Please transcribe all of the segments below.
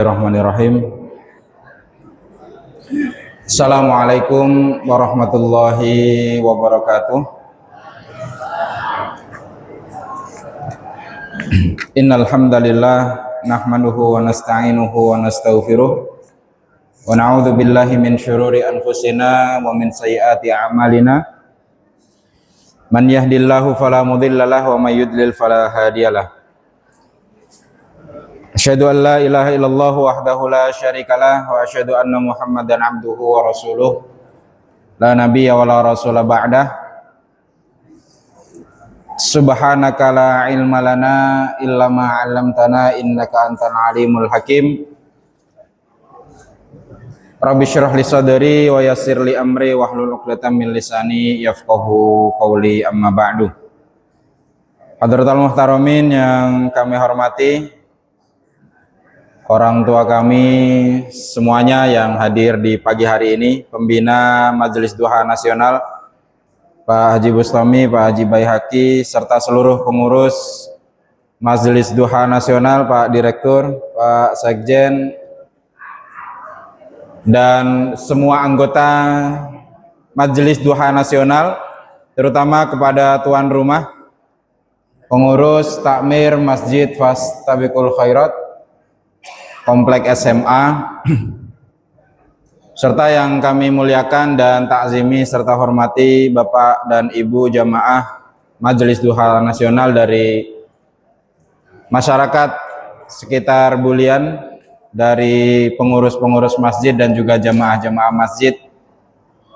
Bismillahirrahmanirrahim. Assalamualaikum warahmatullahi wabarakatuh. Innal hamdalillah nahmaduhu wa nasta'inuhu wa nastaghfiruh wa na'udzu billahi min syururi anfusina wa min sayyiati a'malina. Man yahdihillahu fala mudhillalah wa may yudlil fala hadiyalah. Asyhadu an la ilaha illallah wahdahu la syarikalah wa asyhadu anna Muhammadan abduhu wa rasuluh la nabiyya wa la rasula ba'dah. Subhanaka la ilma lana illa ma 'allamtana innaka antal alimul hakim. Rabbi shrah li sadri wa yassir li amri wahlul 'uqdatam min lisani yafqahu qawli, amma ba'du. Hadratul muhtaramin yang kami hormati, orang tua kami semuanya yang hadir di pagi hari ini, pembina Majelis Duha Nasional Pak Haji Bustami, Pak Haji Baihaqi, serta seluruh pengurus Majelis Duha Nasional, Pak Direktur, Pak Sekjen, dan semua anggota Majelis Duha Nasional, terutama kepada tuan rumah, pengurus takmir Masjid Fastabiqul Khairat Komplek SMA, serta yang kami muliakan dan takzimi serta hormati Bapak dan Ibu jamaah Majelis Duha Nasional dari masyarakat sekitar Bulian, dari pengurus-pengurus masjid dan juga jamaah-jamaah masjid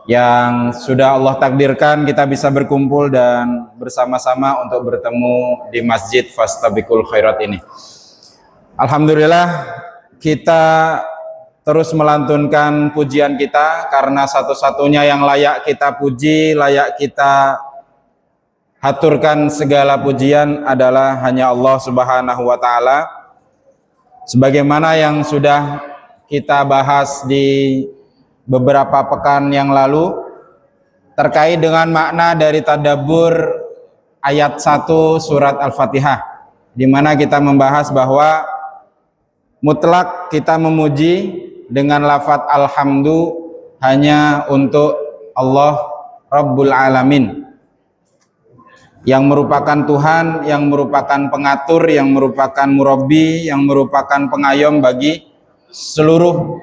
yang sudah Allah takdirkan kita bisa berkumpul dan bersama-sama untuk bertemu di Masjid Fastabiqul Khairat ini. Alhamdulillah, kita terus melantunkan pujian kita karena satu-satunya yang layak kita puji, layak kita haturkan segala pujian adalah hanya Allah Subhanahu wa Ta'ala. Sebagaimana yang sudah kita bahas di beberapa pekan yang lalu terkait dengan makna dari tadabbur ayat 1 surat Al-Fatihah, di mana kita membahas bahwa mutlak kita memuji dengan lafaz alhamdu hanya untuk Allah Rabbul Alamin, yang merupakan Tuhan, yang merupakan pengatur, yang merupakan murabbi, yang merupakan pengayom bagi seluruh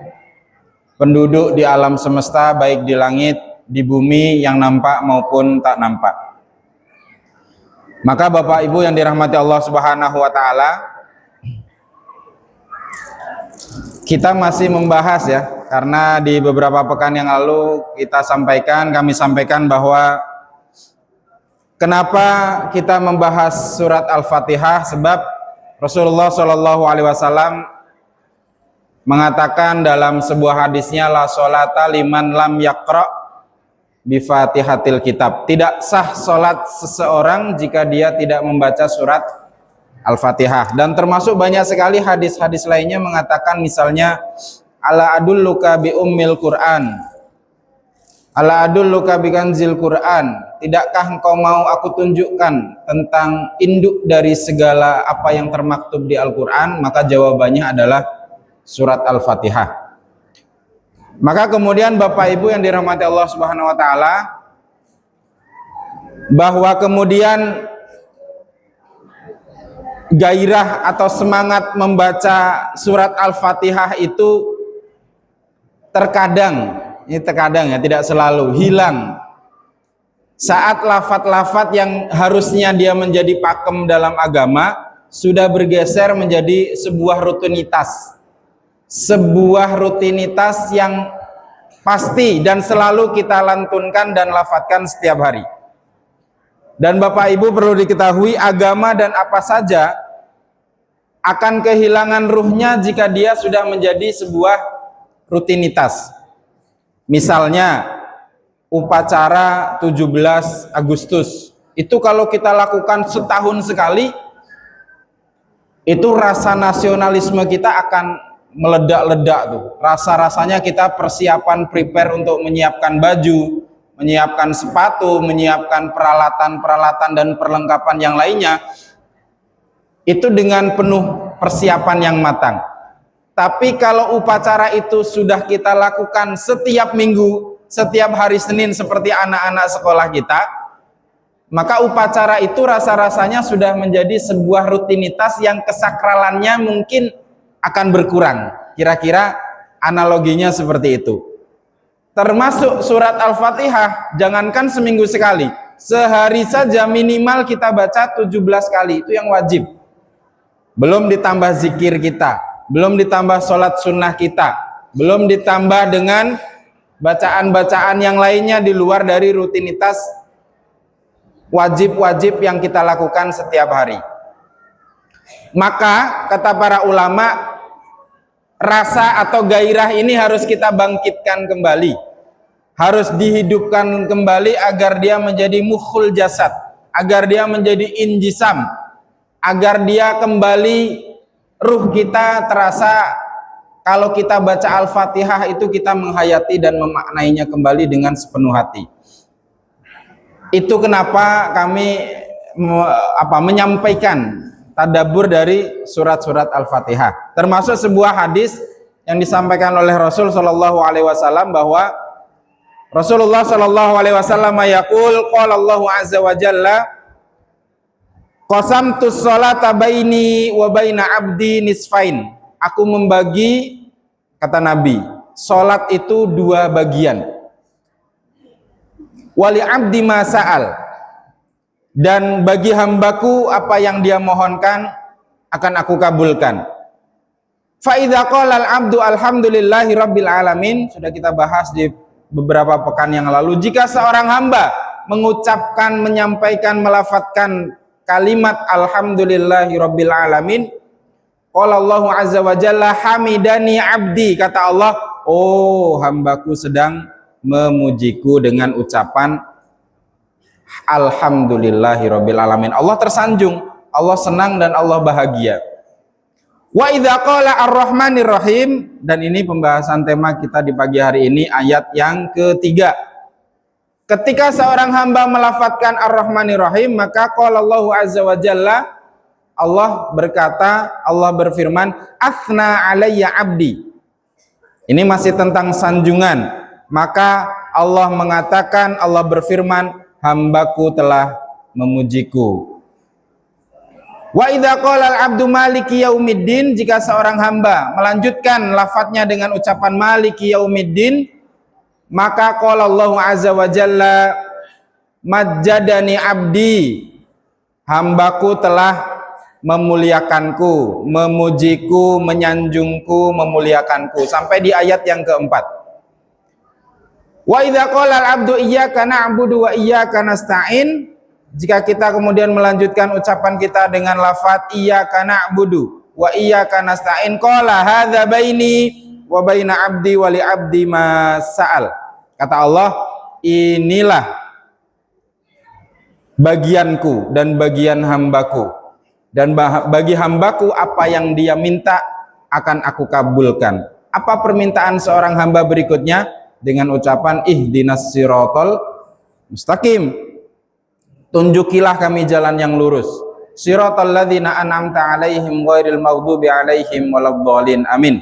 penduduk di alam semesta, baik di langit, di bumi yang nampak maupun tak nampak. Maka Bapak Ibu yang dirahmati Allah Subhanahu wa Ta'ala, kita masih membahas ya, karena di beberapa pekan yang lalu kami sampaikan bahwa kenapa kita membahas surat Al-Fatihah, sebab Rasulullah SAW mengatakan dalam sebuah hadisnya, la sholata liman lam yaqra bi fatihatil kitab, tidak sah sholat seseorang jika dia tidak membaca surat Al-Fatihah. Dan termasuk banyak sekali hadis-hadis lainnya mengatakan, misalnya ala adulluka bi ummil Quran, ala adulluka bi kanzil Quran, tidakkah engkau mau aku tunjukkan tentang induk dari segala apa yang termaktub di Al-Quran? Maka jawabannya adalah surat Al-Fatihah. Maka kemudian Bapak Ibu yang dirahmati Allah Subhanahu wa Ta'ala, bahwa kemudian gairah atau semangat membaca surat Al-Fatihah itu terkadang ya, tidak selalu hilang saat lafaz-lafaz yang harusnya dia menjadi pakem dalam agama sudah bergeser menjadi sebuah rutinitas yang pasti dan selalu kita lantunkan dan lafadzkan setiap hari. Dan Bapak Ibu perlu diketahui, agama dan apa saja akan kehilangan ruhnya jika dia sudah menjadi sebuah rutinitas. Misalnya upacara 17 Agustus, itu kalau kita lakukan setahun sekali, itu rasa nasionalisme kita akan meledak-ledak tuh. Rasa-rasanya kita persiapan prepare untuk menyiapkan baju, menyiapkan sepatu, menyiapkan peralatan-peralatan dan perlengkapan yang lainnya, itu dengan penuh persiapan yang matang. Tapi kalau upacara itu sudah kita lakukan setiap minggu, setiap hari Senin seperti anak-anak sekolah kita, maka upacara itu rasa-rasanya sudah menjadi sebuah rutinitas yang kesakralannya mungkin akan berkurang. Kira-kira analoginya seperti itu. Termasuk surat Al-Fatihah, jangankan seminggu sekali, sehari saja minimal kita baca 17 kali, itu yang wajib. Belum ditambah zikir kita, belum ditambah sholat sunnah kita, belum ditambah dengan bacaan-bacaan yang lainnya di luar dari rutinitas wajib-wajib yang kita lakukan setiap hari. Maka kata para ulama, rasa atau gairah ini harus kita bangkitkan kembali, harus dihidupkan kembali agar dia menjadi mukhul jasad, agar dia menjadi injisam, agar dia kembali, ruh kita terasa kalau kita baca Al-Fatihah itu kita menghayati dan memaknainya kembali dengan sepenuh hati. Itu kenapa kami menyampaikan tadabbur dari surat-surat Al-Fatihah. Termasuk sebuah hadis yang disampaikan oleh Rasul sallallahu alaihi wasallam bahwa Rasulullah sallallahu alaihi wasallam yaqul qala Allahu azza wa jalla qasamtus sholata baini wa baina abdi nisfain. Aku membagi, kata Nabi, salat itu dua bagian. Wali abdi ma sa'al, dan bagi hambaku apa yang dia mohonkan akan aku kabulkan. Fa idza qala al-abdu alhamdulillahi rabbil alamin, sudah kita bahas di beberapa pekan yang lalu. Jika seorang hamba mengucapkan, menyampaikan, melafadzkan kalimat alhamdulillahi rabbil alamin, qala Allahu azza wa jalla hamidani abdi, kata Allah, oh hambaku sedang memujiku dengan ucapan alhamdulillahirabbil alamin. Allah tersanjung, Allah senang dan Allah bahagia. Wa idza qala ar-rahmanir rahim, dan ini pembahasan tema kita di pagi hari ini, ayat yang ketiga. Ketika seorang hamba melafadzkan ar-rahmanir rahim, maka qala Allahu azza wa jalla, Allah berkata, Allah berfirman, athna alayya abdi. Ini masih tentang sanjungan. Maka Allah mengatakan, Allah berfirman, hambaku telah memujiku. Wa idza qala al-'abdu maliki yaumiddin, jika seorang hamba melanjutkan lafadznya dengan ucapan maliki yaumiddin, maka qala Allah azza wa jalla majjadani abdi, hambaku telah memuliakanku, memujiku, menyanjungku, memuliakanku, sampai di ayat yang keempat. Wa idza qala al-'abdu iyyaka na'budu wa iyyaka nasta'in, jika kita kemudian melanjutkan ucapan kita dengan lafaz iyyaka na'budu wa iyyaka nasta'in, qala hadza baini wa baina 'abdi wa li 'abdi ma sa'al. Kata Allah, inilah bagianku dan bagian hambaku, dan bagi hambaku apa yang dia minta akan aku kabulkan. Apa permintaan seorang hamba berikutnya? Dengan ucapan ihdinas siratal mustaqim, tunjukilah kami jalan yang lurus, siratal ladzina an'amta alaihim ghairil maghdubi alaihim waladdallin, amin.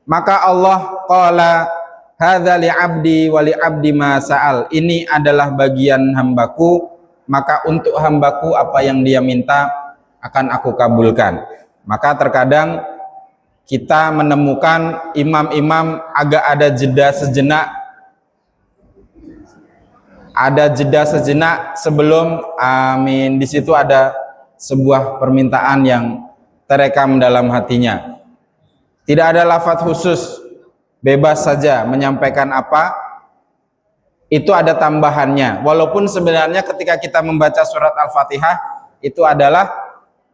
Maka Allah qala hadza li 'abdi wa li 'abdi ma sa'al, ini adalah bagian hambaku, maka untuk hambaku apa yang dia minta akan aku kabulkan. Maka terkadang kita menemukan imam-imam agak ada jeda sejenak, sebelum amin. Di situ ada sebuah permintaan yang terekam dalam hatinya. Tidak ada lafaz khusus, bebas saja menyampaikan apa, itu ada tambahannya. Walaupun sebenarnya ketika kita membaca surat Al-Fatihah itu adalah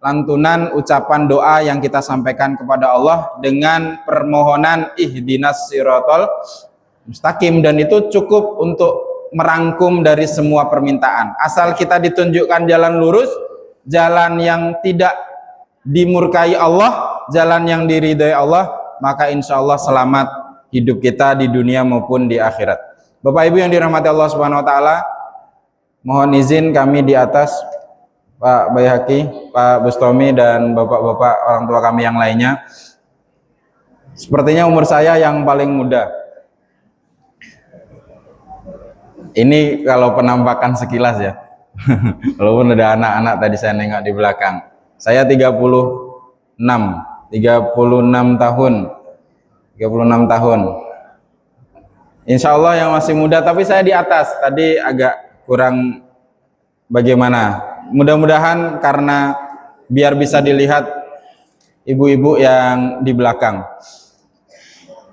lantunan ucapan doa yang kita sampaikan kepada Allah dengan permohonan ihdinas siratal mustaqim, dan itu cukup untuk merangkum dari semua permintaan. Asal kita ditunjukkan jalan lurus, jalan yang tidak dimurkai Allah, jalan yang diridhai Allah, maka insya Allah selamat hidup kita di dunia maupun di akhirat. Bapak Ibu yang dirahmati Allah Subhanahu wa taala, mohon izin kami di atas, Pak Bayhaqi, Pak Bustami, dan bapak-bapak orang tua kami yang lainnya, Sepertinya umur saya yang paling muda. Ini kalau penampakan sekilas ya. Walaupun ada anak-anak tadi saya nengok di belakang. Saya 36 tahun. 36 tahun. Insya Allah yang masih muda, tapi saya di atas. Tadi agak kurang bagaimana. Mudah-mudahan karena biar bisa dilihat ibu-ibu yang di belakang.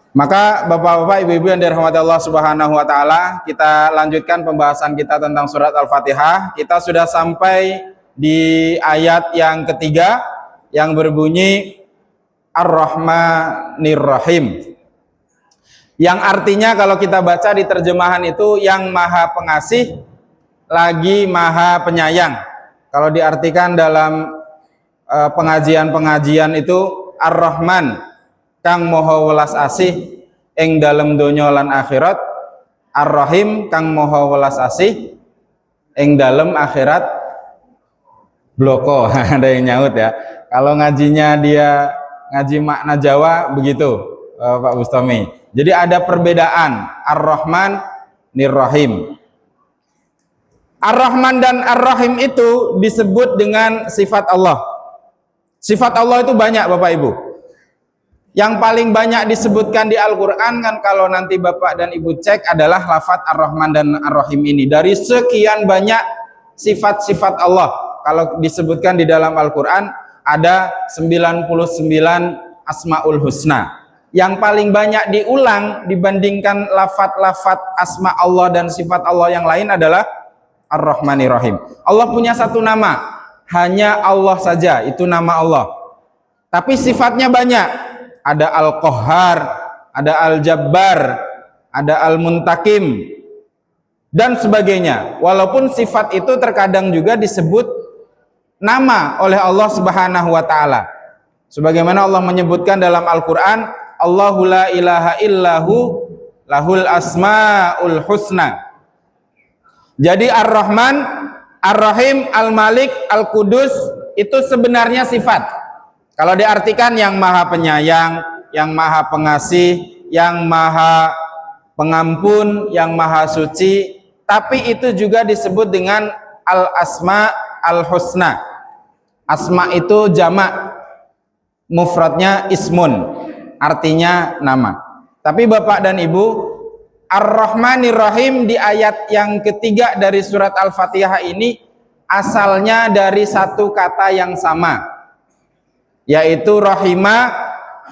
Maka bapak-bapak, ibu-ibu yang dirahmati Allah Subhanahu wa taala, kita lanjutkan pembahasan kita tentang surat Al-Fatihah. Kita sudah sampai di ayat yang ketiga yang berbunyi Ar-Rahmanir Rahim. Yang artinya kalau kita baca di terjemahan itu yang Maha Pengasih lagi Maha Penyayang. Kalau diartikan dalam pengajian-pengajian itu Ar-Rahman kang moho welas asih ing dalem donya lan akhirat, Ar-Rahim kang moho welas asih ing dalem akhirat bloko. Ada yang nyaut ya. Kalau ngajinya dia ngaji makna Jawa begitu, Pak Bustami. Jadi ada perbedaan Ar-Rahman Nir-Rahim. Ar-Rahman dan Ar-Rahim itu disebut dengan sifat Allah. Sifat Allah itu banyak Bapak Ibu. Yang paling banyak disebutkan di Al-Quran kan kalau nanti Bapak dan Ibu cek adalah lafadz Ar-Rahman dan Ar-Rahim ini. Dari sekian banyak sifat-sifat Allah, kalau disebutkan di dalam Al-Quran ada 99 Asmaul Husna. Yang paling banyak diulang dibandingkan lafadz-lafadz asma Allah dan sifat Allah yang lain adalah Ar-Rahmanir Rahim. Allah punya satu nama, hanya Allah saja, itu nama Allah. Tapi sifatnya banyak. Ada Al-Qahhar, ada Al-Jabbar, ada Al-Muntakim, dan sebagainya. Walaupun sifat itu terkadang juga disebut nama oleh Allah Subhanahu wa Ta'ala. Sebagaimana Allah menyebutkan dalam Al-Quran, Allahu la ilaha illahu lahul asma'ul husna. Jadi Ar-Rahman, Ar-Rahim, Al-Malik, Al-Qudus itu sebenarnya sifat. Kalau diartikan yang Maha Penyayang, yang Maha Pengasih, yang Maha Pengampun, yang Maha Suci, tapi itu juga disebut dengan Al-Asma Al-Husna. Asma itu jamak, mufradnya ismun, artinya nama. Tapi Bapak dan Ibu, Ar-Rahmanir Rahim di ayat yang ketiga dari surat Al-Fatihah ini asalnya dari satu kata yang sama, yaitu rahima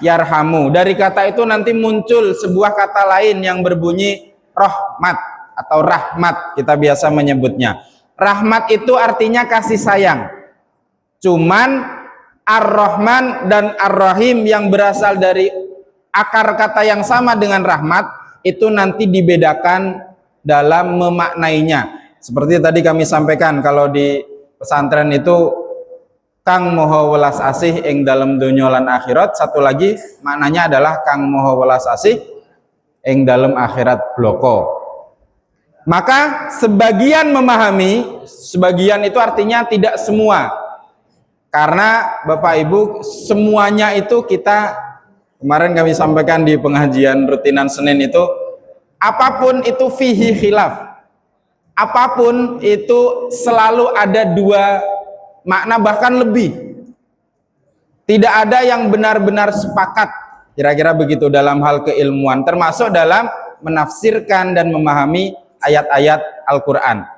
yarhamu. Dari kata itu nanti muncul sebuah kata lain yang berbunyi rahmat atau rahmat, kita biasa menyebutnya. Rahmat itu artinya kasih sayang. Cuman Ar-Rahman dan Ar-Rahim yang berasal dari akar kata yang sama dengan rahmat itu nanti dibedakan dalam memaknainya. Seperti tadi kami sampaikan, kalau di pesantren itu Kang moho welas asih ing dalem donya lan akhirat, satu lagi maknanya adalah Kang moho welas asih ing dalem akhirat bloko. Maka sebagian memahami, sebagian itu artinya tidak semua. Karena Bapak Ibu semuanya itu kita, kemarin kami sampaikan di pengajian rutinan Senin itu, apapun itu fihi khilaf. Apapun itu selalu ada dua makna, bahkan lebih. Tidak ada yang benar-benar sepakat, kira-kira begitu dalam hal keilmuan, termasuk dalam menafsirkan dan memahami ayat-ayat Al-Quran.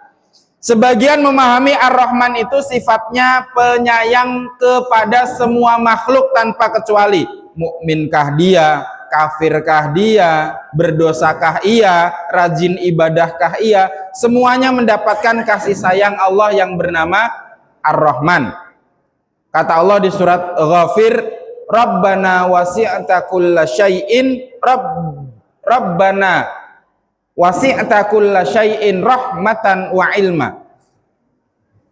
Sebagian memahami Ar-Rahman itu sifatnya penyayang kepada semua makhluk tanpa kecuali. Mukminkah dia, kafirkah dia, berdosakah ia, rajin ibadahkah ia, semuanya mendapatkan kasih sayang Allah yang bernama Ar-Rahman. Kata Allah di surat Ghafir, Rabbana wasi'ta kulla syai'in Rabbana wasi'ta kulla syai'in rahmatan wa ilma.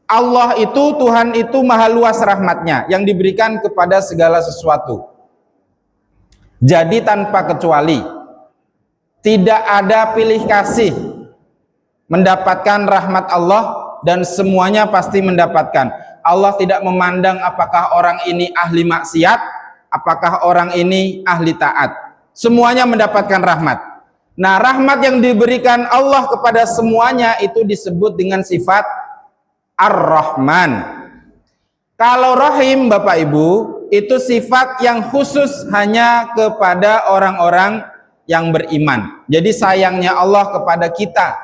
Allah itu, Tuhan itu maha luas rahmatnya yang diberikan kepada segala sesuatu. Jadi tanpa kecuali, tidak ada pilih kasih, mendapatkan rahmat Allah dan semuanya pasti mendapatkan. Allah tidak memandang apakah orang ini ahli maksiat apakah orang ini ahli taat. Semuanya mendapatkan rahmat. Nah, rahmat yang diberikan Allah kepada semuanya itu disebut dengan sifat Ar-Rahman. Kalau rahim Bapak Ibu, itu sifat yang khusus hanya kepada orang-orang yang beriman. Jadi sayangnya Allah kepada kita,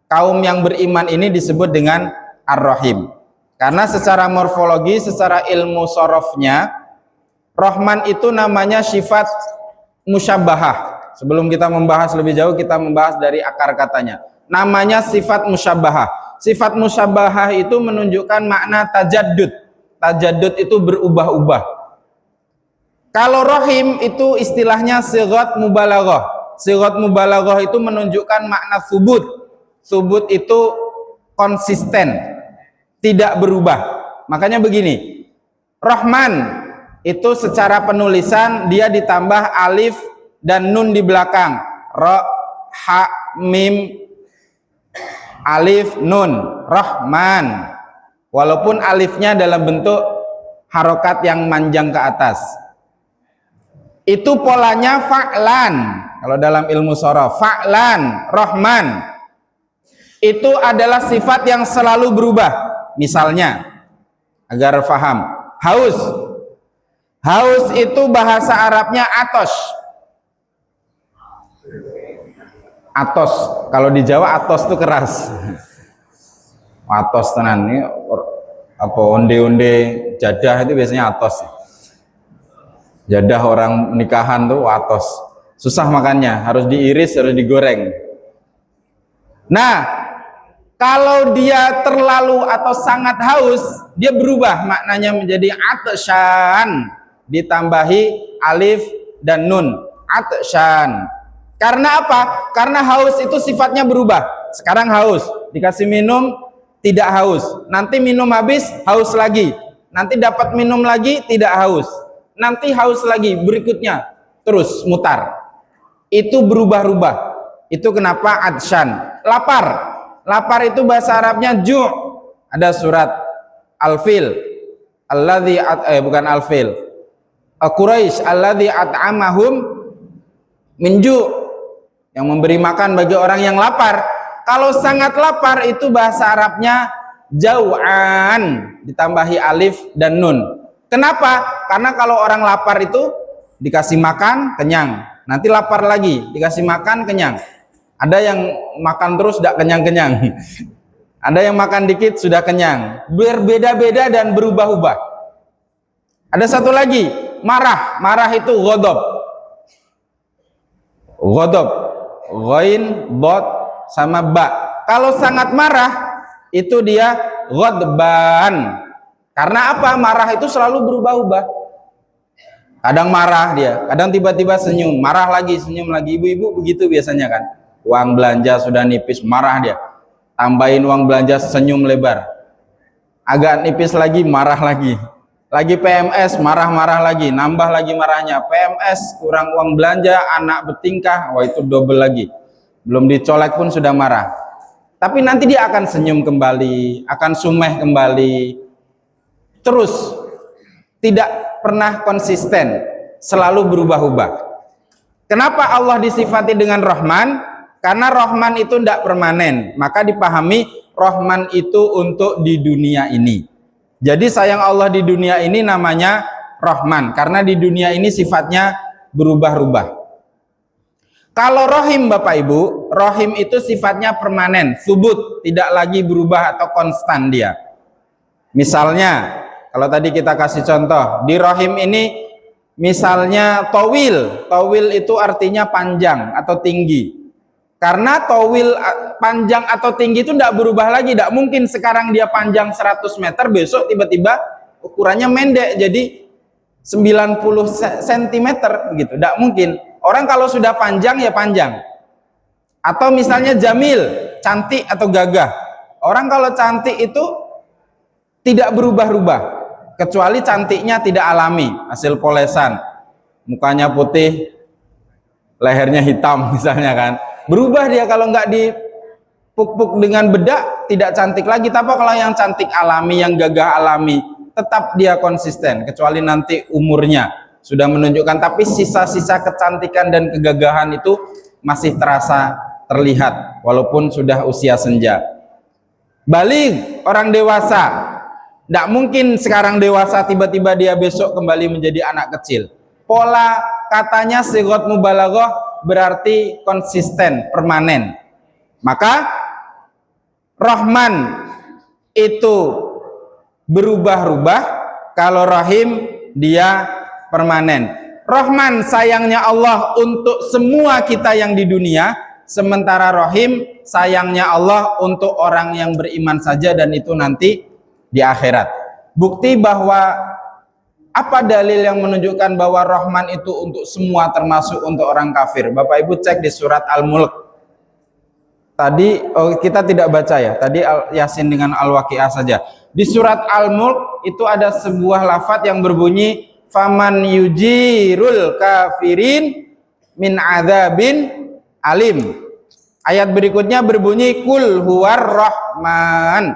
kaum yang beriman ini disebut dengan Ar-Rahim. Karena secara morfologi, secara ilmu sorofnya, Rahman itu namanya sifat musyabbahah. Sebelum kita membahas lebih jauh, kita membahas dari akar katanya. Namanya sifat musyabbahah. Sifat musyabbahah itu menunjukkan makna tajaddud. Tajaddud itu berubah-ubah. Kalau rahim itu istilahnya sighat mubalaghah. Sighat mubalaghah itu menunjukkan makna subut. Subut itu konsisten, tidak berubah. Makanya begini, Rahman itu secara penulisan dia ditambah alif dan nun di belakang. Ra, ha, mim, alif, nun. Rahman. Walaupun alifnya dalam bentuk harokat yang manjang ke atas. Itu polanya fa'lan. Kalau dalam ilmu shorof, fa'lan, Rahman. Itu adalah sifat yang selalu berubah. Misalnya, agar faham, haus. Haus itu bahasa Arabnya atos. Atos, kalau di Jawa atos itu keras. Atos tenan ini apa onde-onde jadah itu biasanya atos. Jadah orang nikahan tuh atos. Susah makannya, harus diiris, harus digoreng. Nah, kalau dia terlalu atau sangat haus, dia berubah maknanya menjadi atsyan, ditambahi alif dan nun. Atsyan. Karena apa? Karena haus itu sifatnya berubah. Sekarang haus, dikasih minum tidak haus. Nanti minum habis, haus lagi. Nanti dapat minum lagi, tidak haus. Nanti haus lagi, berikutnya terus mutar. Itu berubah-ubah. Itu kenapa atsyan. Lapar. Lapar itu bahasa Arabnya ju'. Ada surat Al-Fil. Bukan Al-Fil. Quraisy alladzi at'amahum min ju'. Yang memberi makan bagi orang yang lapar. Kalau sangat lapar itu bahasa Arabnya jau'an, ditambahi alif dan nun. Kenapa? Karena kalau orang lapar itu dikasih makan kenyang, nanti lapar lagi, dikasih makan kenyang. Ada yang makan terus tidak kenyang-kenyang. Ada yang makan dikit sudah kenyang. Berbeda-beda dan berubah-ubah. Ada satu lagi, marah. Marah itu ghadab. Ghadab. Ghain, bot, sama ba. Kalau sangat marah itu dia ghadban. Karena apa? Marah itu selalu berubah-ubah. Kadang marah dia, kadang tiba-tiba senyum, marah lagi, senyum lagi. Ibu-ibu begitu biasanya kan. Uang belanja sudah nipis, marah dia. Tambahin uang belanja, senyum lebar. Agak nipis lagi, marah lagi. Lagi PMS, marah-marah lagi, nambah lagi marahnya. PMS, kurang uang belanja, anak bertingkah, wah itu double lagi. Belum dicolek pun sudah marah. Tapi nanti dia akan senyum kembali, akan sumeh kembali. Terus, tidak pernah konsisten, selalu berubah-ubah. Kenapa Allah disifati dengan Rahman? Karena Rahman itu tidak permanen. Maka dipahami, Rahman itu untuk di dunia ini. Jadi sayang Allah di dunia ini namanya Rahman, karena di dunia ini sifatnya berubah-ubah. Kalau Rahim Bapak Ibu, Rahim itu sifatnya permanen, subut, tidak lagi berubah atau konstan dia. Misalnya, kalau tadi kita kasih contoh, di Rahim ini misalnya tawil, tawil itu artinya panjang atau tinggi. Karena tawil panjang atau tinggi itu tidak berubah lagi, tidak mungkin sekarang dia panjang 100 meter, besok tiba-tiba ukurannya mendek jadi 90 cm gitu, tidak mungkin. Orang kalau sudah panjang ya panjang. Atau misalnya jamil, cantik atau gagah. Orang kalau cantik itu tidak berubah-ubah, kecuali cantiknya tidak alami, hasil polesan. Mukanya putih, lehernya hitam misalnya kan. Berubah dia kalau nggak dipuk-puk dengan bedak, tidak cantik lagi. Tapi kalau yang cantik alami, yang gagah alami, tetap dia konsisten, kecuali nanti umurnya sudah menunjukkan, tapi sisa-sisa kecantikan dan kegagahan itu masih terasa terlihat walaupun sudah usia senja. Balik, orang dewasa, tidak mungkin sekarang dewasa tiba-tiba dia besok kembali menjadi anak kecil. Pola katanya sighat mubalaghah berarti konsisten, permanen. Maka Rahman itu berubah-ubah, kalau Rahim dia permanen. Rahman sayangnya Allah untuk semua kita yang di dunia, sementara Rahim sayangnya Allah untuk orang yang beriman saja, dan itu nanti di akhirat. Bukti bahwa apa dalil yang menunjukkan bahwa Rahman itu untuk semua termasuk untuk orang kafir? Bapak Ibu cek di surat Al-Mulk. Tadi kita tidak baca ya, tadi Yasin dengan Al-Waqiah saja. Di surat Al-Mulk itu ada sebuah lafaz yang berbunyi faman yujirul kafirin min adzabin alim. Ayat berikutnya berbunyi kul huwar rahman.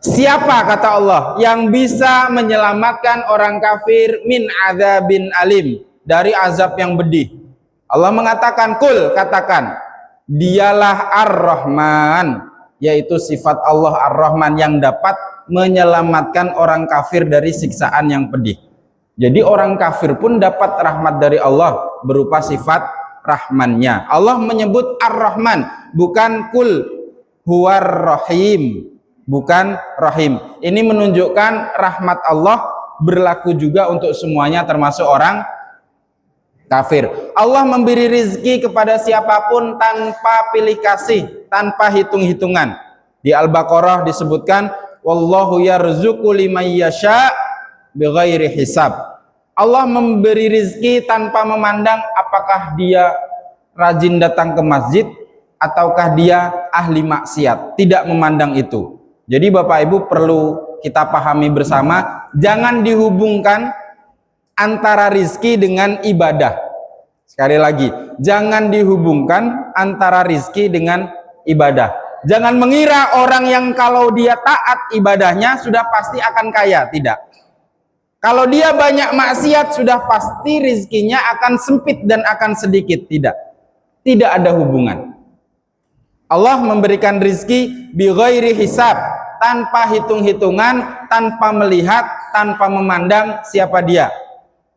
Siapa, kata Allah, yang bisa menyelamatkan orang kafir min adzabin alim, dari azab yang pedih? Allah mengatakan kul, katakan, dialah Ar-Rahman, yaitu sifat Allah Ar-Rahman yang dapat menyelamatkan orang kafir dari siksaan yang pedih. Jadi orang kafir pun dapat rahmat dari Allah berupa sifat Rahmannya. Allah menyebut Ar-Rahman, bukan kul huwar rahim, bukan rahim. Ini menunjukkan rahmat Allah berlaku juga untuk semuanya termasuk orang kafir. Allah memberi rizki kepada siapapun tanpa pilih kasih, tanpa hitung-hitungan. Di Al-Baqarah disebutkan wallahu yarzuqu liman yasha bighairi hisab. Allah memberi rizki tanpa memandang apakah dia rajin datang ke masjid ataukah dia ahli maksiat. Tidak memandang itu. Jadi Bapak Ibu perlu kita pahami bersama, jangan dihubungkan antara rizki dengan ibadah. Sekali lagi, jangan dihubungkan antara rizki dengan ibadah. Jangan mengira orang yang kalau dia taat ibadahnya sudah pasti akan kaya. Tidak. Kalau dia banyak maksiat sudah pasti rizkinya akan sempit dan akan sedikit. Tidak. Tidak ada hubungan. Allah memberikan rizki bi ghairi hisab, tanpa hitung-hitungan, tanpa melihat, tanpa memandang siapa dia.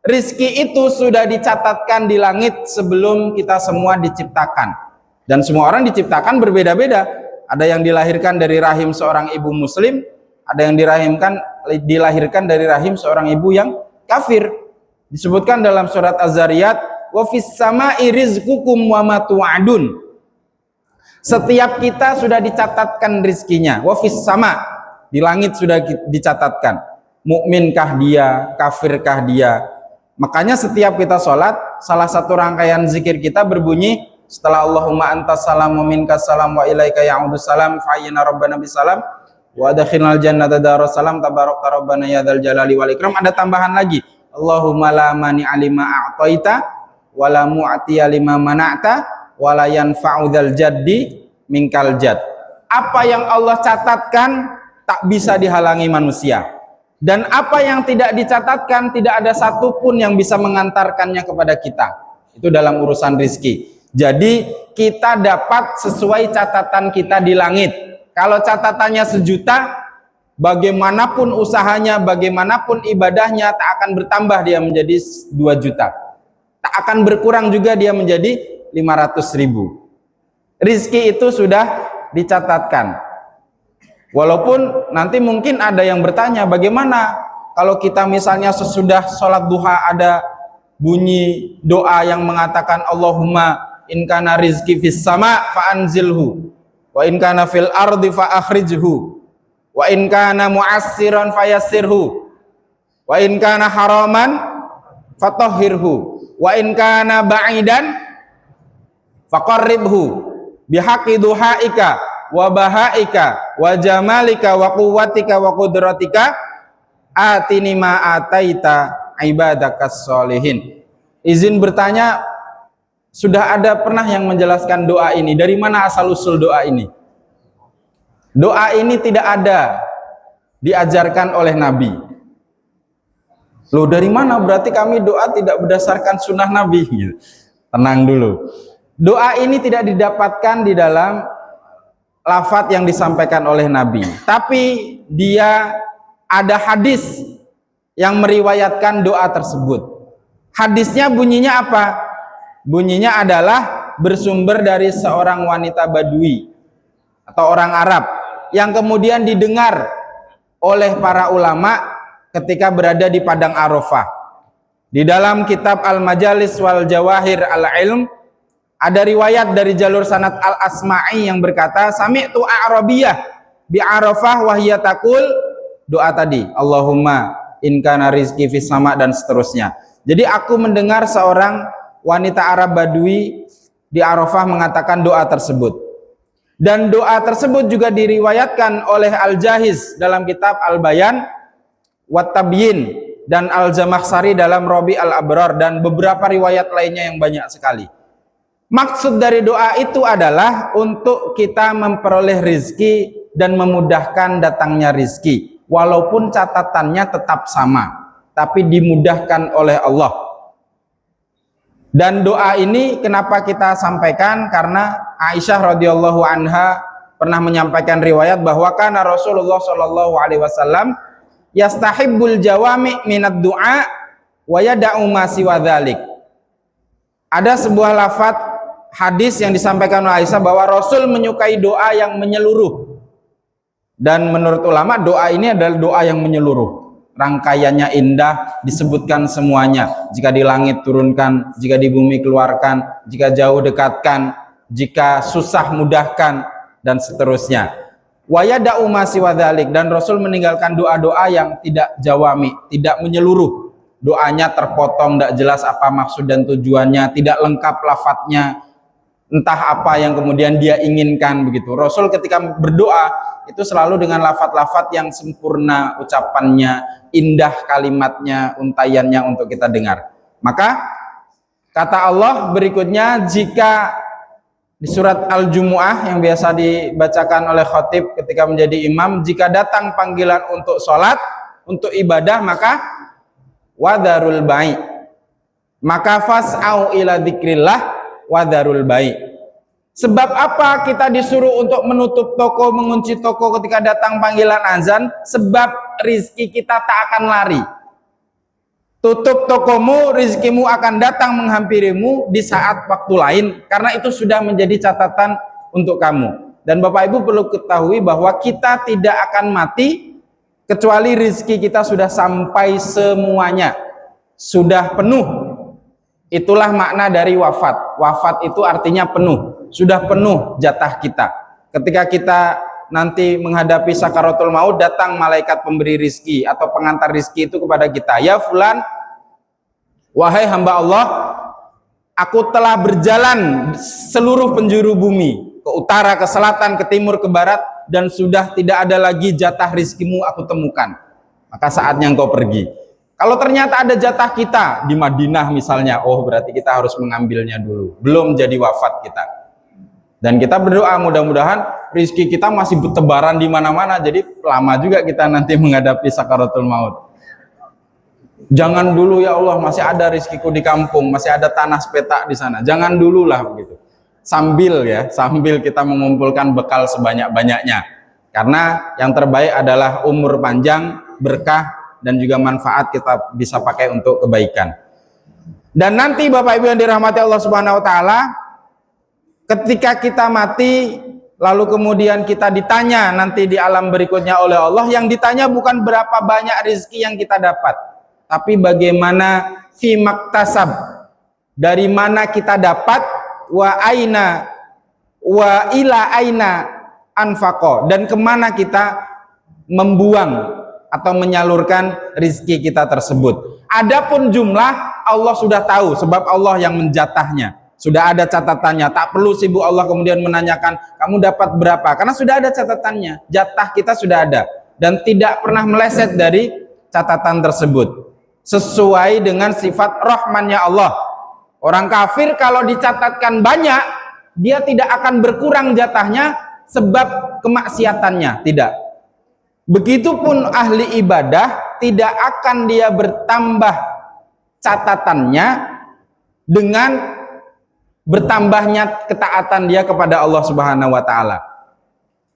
Rizki itu sudah dicatatkan di langit sebelum kita semua diciptakan. Dan semua orang diciptakan berbeda-beda. Ada yang dilahirkan dari rahim seorang ibu muslim, ada yang dilahirkan dari rahim seorang ibu yang kafir. Disebutkan dalam surat Az-Zariyat, wa fis sama'i rizqukum wa ma tu'adun. Setiap kita sudah dicatatkan rizkinya. Wa fis sama, di langit sudah dicatatkan. Mukminkah dia, kafirkah dia? Makanya setiap kita sholat, salah satu rangkaian zikir kita berbunyi setelah Allahumma antas salam wa minkas salam wa ilaika ya'udus salam fayyina rabbana bisalam wa adkhilnal jannata daras salam tabarakta rabbana ya dzal jalali wal ikram. Ada tambahan lagi, Allahumma la mani alima a'taita wa la mu'tiya lima mana'ta wa la yanfa'u dzal jaddi minkal jadd. Apa yang Allah catatkan tak bisa dihalangi manusia, dan apa yang tidak dicatatkan tidak ada satupun yang bisa mengantarkannya kepada kita. Itu dalam urusan rizki. Jadi kita dapat sesuai catatan kita di langit. Kalau catatannya 1 juta, bagaimanapun usahanya, bagaimanapun ibadahnya, tak akan bertambah dia menjadi 2 juta. Tak akan berkurang juga dia menjadi 500.000. Rizki itu sudah dicatatkan. Walaupun nanti mungkin ada yang bertanya, bagaimana kalau kita misalnya sesudah sholat duha ada bunyi doa yang mengatakan Allahumma in kana rizki fis sama fa anzilhu wa in kana fil ardi fa akhrijhu wa in kana mu'assiran fayassirhu wa in kana haraman fatahhirhu wa in kana ba'idan faqarribhu bihaqqi duhaika wa bahaika wa jamalika wa quwwatika wa qudratika atini ma ataita ibadakas sholihin. Izin bertanya, sudah ada pernah yang menjelaskan doa ini? Dari mana asal usul doa ini? Doa ini tidak ada diajarkan oleh Nabi. Loh, dari mana? Berarti kami doa tidak berdasarkan sunnah Nabi. Tenang dulu. Doa ini tidak didapatkan di dalam lafaz yang disampaikan oleh Nabi, tapi dia ada hadis yang meriwayatkan doa tersebut. Hadisnya bunyinya apa? Bunyinya adalah bersumber dari seorang wanita Badui atau orang Arab yang kemudian didengar oleh para ulama ketika berada di padang Arafah. Di dalam kitab Al-Majalis wal Jawahir Al-Ilm ada riwayat dari jalur sanad Al-Asma'i yang berkata, sami'tu A'rabiyah bi Arafah wa hiya taqul, doa tadi, Allahumma in kana rizqi fis sama, dan seterusnya. Jadi aku mendengar seorang wanita Arab Badui di Arafah mengatakan doa tersebut. Dan doa tersebut juga diriwayatkan oleh Al-Jahiz dalam kitab Al-Bayan wa Tabyin dan Al-Jamakhsari dalam Rabi Al-Abrar dan beberapa riwayat lainnya yang banyak sekali. Maksud dari doa itu adalah untuk kita memperoleh rizki dan memudahkan datangnya rizki, walaupun catatannya tetap sama, tapi dimudahkan oleh Allah. Dan doa ini kenapa kita sampaikan? Karena Aisyah radhiyallahu anha pernah menyampaikan riwayat bahwa kana Rasulullah shallallahu alaihi wasallam yastahibbul jawami minad du'a wa yada'u ma siwa dzalik. Ada sebuah lafaz hadis yang disampaikan oleh Aisyah bahwa Rasul menyukai doa yang menyeluruh. Dan menurut ulama doa ini adalah doa yang menyeluruh. Rangkaiannya indah, disebutkan semuanya. Jika di langit turunkan, jika di bumi keluarkan, jika jauh dekatkan, jika susah mudahkan, dan seterusnya. Wa yada'u ma siwa dzalik, dan Rasul meninggalkan doa-doa yang tidak jawami, tidak menyeluruh. Doanya terpotong, tidak jelas apa maksud dan tujuannya, tidak lengkap lafadznya, entah apa yang kemudian dia inginkan begitu. Rasul ketika berdoa itu selalu dengan lafaz-lafaz yang sempurna ucapannya, indah kalimatnya, untaiannya untuk kita dengar. Maka kata Allah berikutnya, jika di surat Al-Jumu'ah yang biasa dibacakan oleh khatib ketika menjadi imam, jika datang panggilan untuk sholat, untuk ibadah, maka wadarul bai', maka fas'au ila dzikrillah wadarul bai'. Sebab apa kita disuruh untuk menutup toko, mengunci toko ketika datang panggilan azan? Sebab rizki kita tak akan lari. Tutup tokomu, rizkimu akan datang menghampirimu di saat waktu lain, karena itu sudah menjadi catatan untuk kamu. Dan Bapak Ibu perlu ketahui bahwa kita tidak akan mati kecuali rizki kita sudah sampai semuanya, sudah penuh. Itulah makna dari wafat. Wafat itu artinya penuh. Sudah penuh jatah kita. Ketika kita nanti menghadapi sakaratul maut, datang malaikat pemberi rizki atau pengantar rizki itu kepada kita. Ya fulan, wahai hamba Allah, aku telah berjalan seluruh penjuru bumi, ke utara, ke selatan, ke timur, ke barat, dan sudah tidak ada lagi jatah rizkimu aku temukan. Maka saatnya engkau pergi. Kalau ternyata ada jatah kita di Madinah misalnya, oh berarti kita harus mengambilnya dulu. Belum jadi wafat kita. Dan kita berdoa mudah-mudahan rizki kita masih bertebaran di mana-mana, jadi lama juga kita nanti menghadapi sakaratul maut. Jangan dulu ya Allah, masih ada rizkiku di kampung, masih ada tanah sepetak di sana. Jangan dulu lah begitu. Sambil kita mengumpulkan bekal sebanyak-banyaknya. Karena yang terbaik adalah umur panjang, berkah, dan juga manfaat kita bisa pakai untuk kebaikan. Dan nanti Bapak Ibu yang dirahmati Allah Subhanahu wa taala, ketika kita mati, lalu kemudian kita ditanya nanti di alam berikutnya oleh Allah, yang ditanya bukan berapa banyak rezeki yang kita dapat, tapi bagaimana fi maktasab, dari mana kita dapat, wa aina wa ila aina anfaqo, dan kemana kita membuang atau menyalurkan rezeki kita tersebut. Adapun jumlah Allah sudah tahu, sebab Allah yang menjatahnya. Sudah ada catatannya, tak perlu sibuk Allah kemudian menanyakan kamu dapat berapa, karena sudah ada catatannya, jatah kita sudah ada dan tidak pernah meleset dari catatan tersebut, sesuai dengan sifat rahmannya Allah. Orang kafir kalau dicatatkan banyak, dia tidak akan berkurang jatahnya sebab kemaksiatannya, tidak. Begitupun ahli ibadah, tidak akan dia bertambah catatannya dengan bertambahnya ketaatan dia kepada Allah Subhanahu wa taala.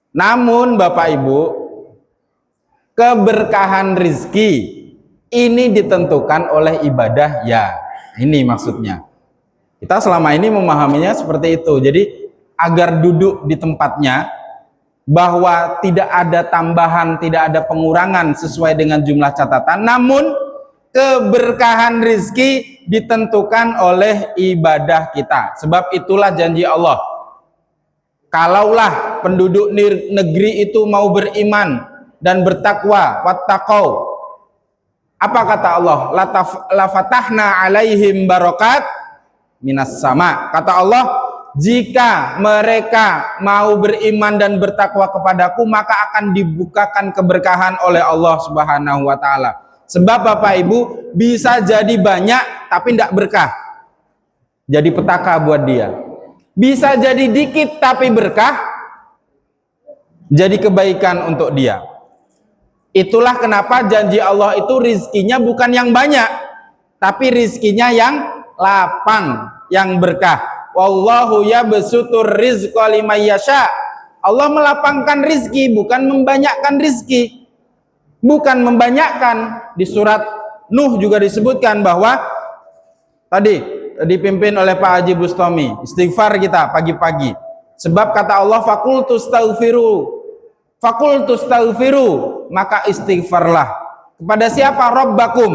Namun Bapak Ibu, keberkahan rizki ini ditentukan oleh ibadah ya. Ini maksudnya. Kita selama ini memahaminya seperti itu. Jadi agar duduk di tempatnya, bahwa tidak ada tambahan, tidak ada pengurangan sesuai dengan jumlah catatan, namun keberkahan rizki ditentukan oleh ibadah kita. Sebab itulah janji Allah. Kalaulah penduduk negeri itu mau beriman dan bertakwa, wattaqau, apa kata Allah? La fatahna alaihim barakat minas sama. Kata Allah, jika mereka mau beriman dan bertakwa kepadaku, maka akan dibukakan keberkahan oleh Allah Subhanahu wa taala. Sebab Bapak Ibu, bisa jadi banyak tapi tidak berkah, jadi petaka buat dia. Bisa jadi dikit tapi berkah, jadi kebaikan untuk dia. Itulah kenapa janji Allah itu rizkinya bukan yang banyak, tapi rizkinya yang lapang, yang berkah. Wallahu yabsutur rizqa liman yasha. Allah melapangkan rizki, bukan membanyakkan rizki. Bukan membanyakkan. Di surat Nuh juga disebutkan bahwa tadi dipimpin oleh Pak Haji Bustami, istighfar kita pagi-pagi. Sebab kata Allah, fakultus taghfiru, maka istighfarlah. Kepada siapa? Rabbakum,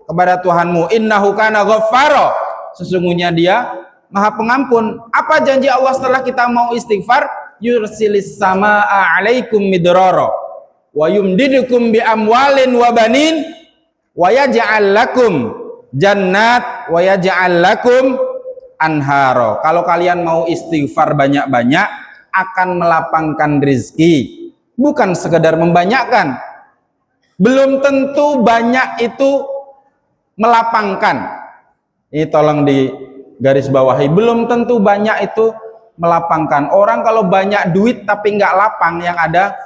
kepada Tuhanmu. Innahu kana ghaffara, sesungguhnya dia Maha Pengampun. Apa janji Allah setelah kita mau istighfar? Yursilis samaa alaikum midrara wa yumdidukum bi amwalin wa banin wa yaj'al lakum jannat wa yaj'al lakum anharo. Kalau kalian mau istighfar banyak-banyak, akan melapangkan rizki, bukan sekedar membanyakkan. Belum tentu banyak itu melapangkan. Ini tolong di garis bawahi, belum tentu banyak itu melapangkan. Orang kalau banyak duit tapi nggak lapang, yang ada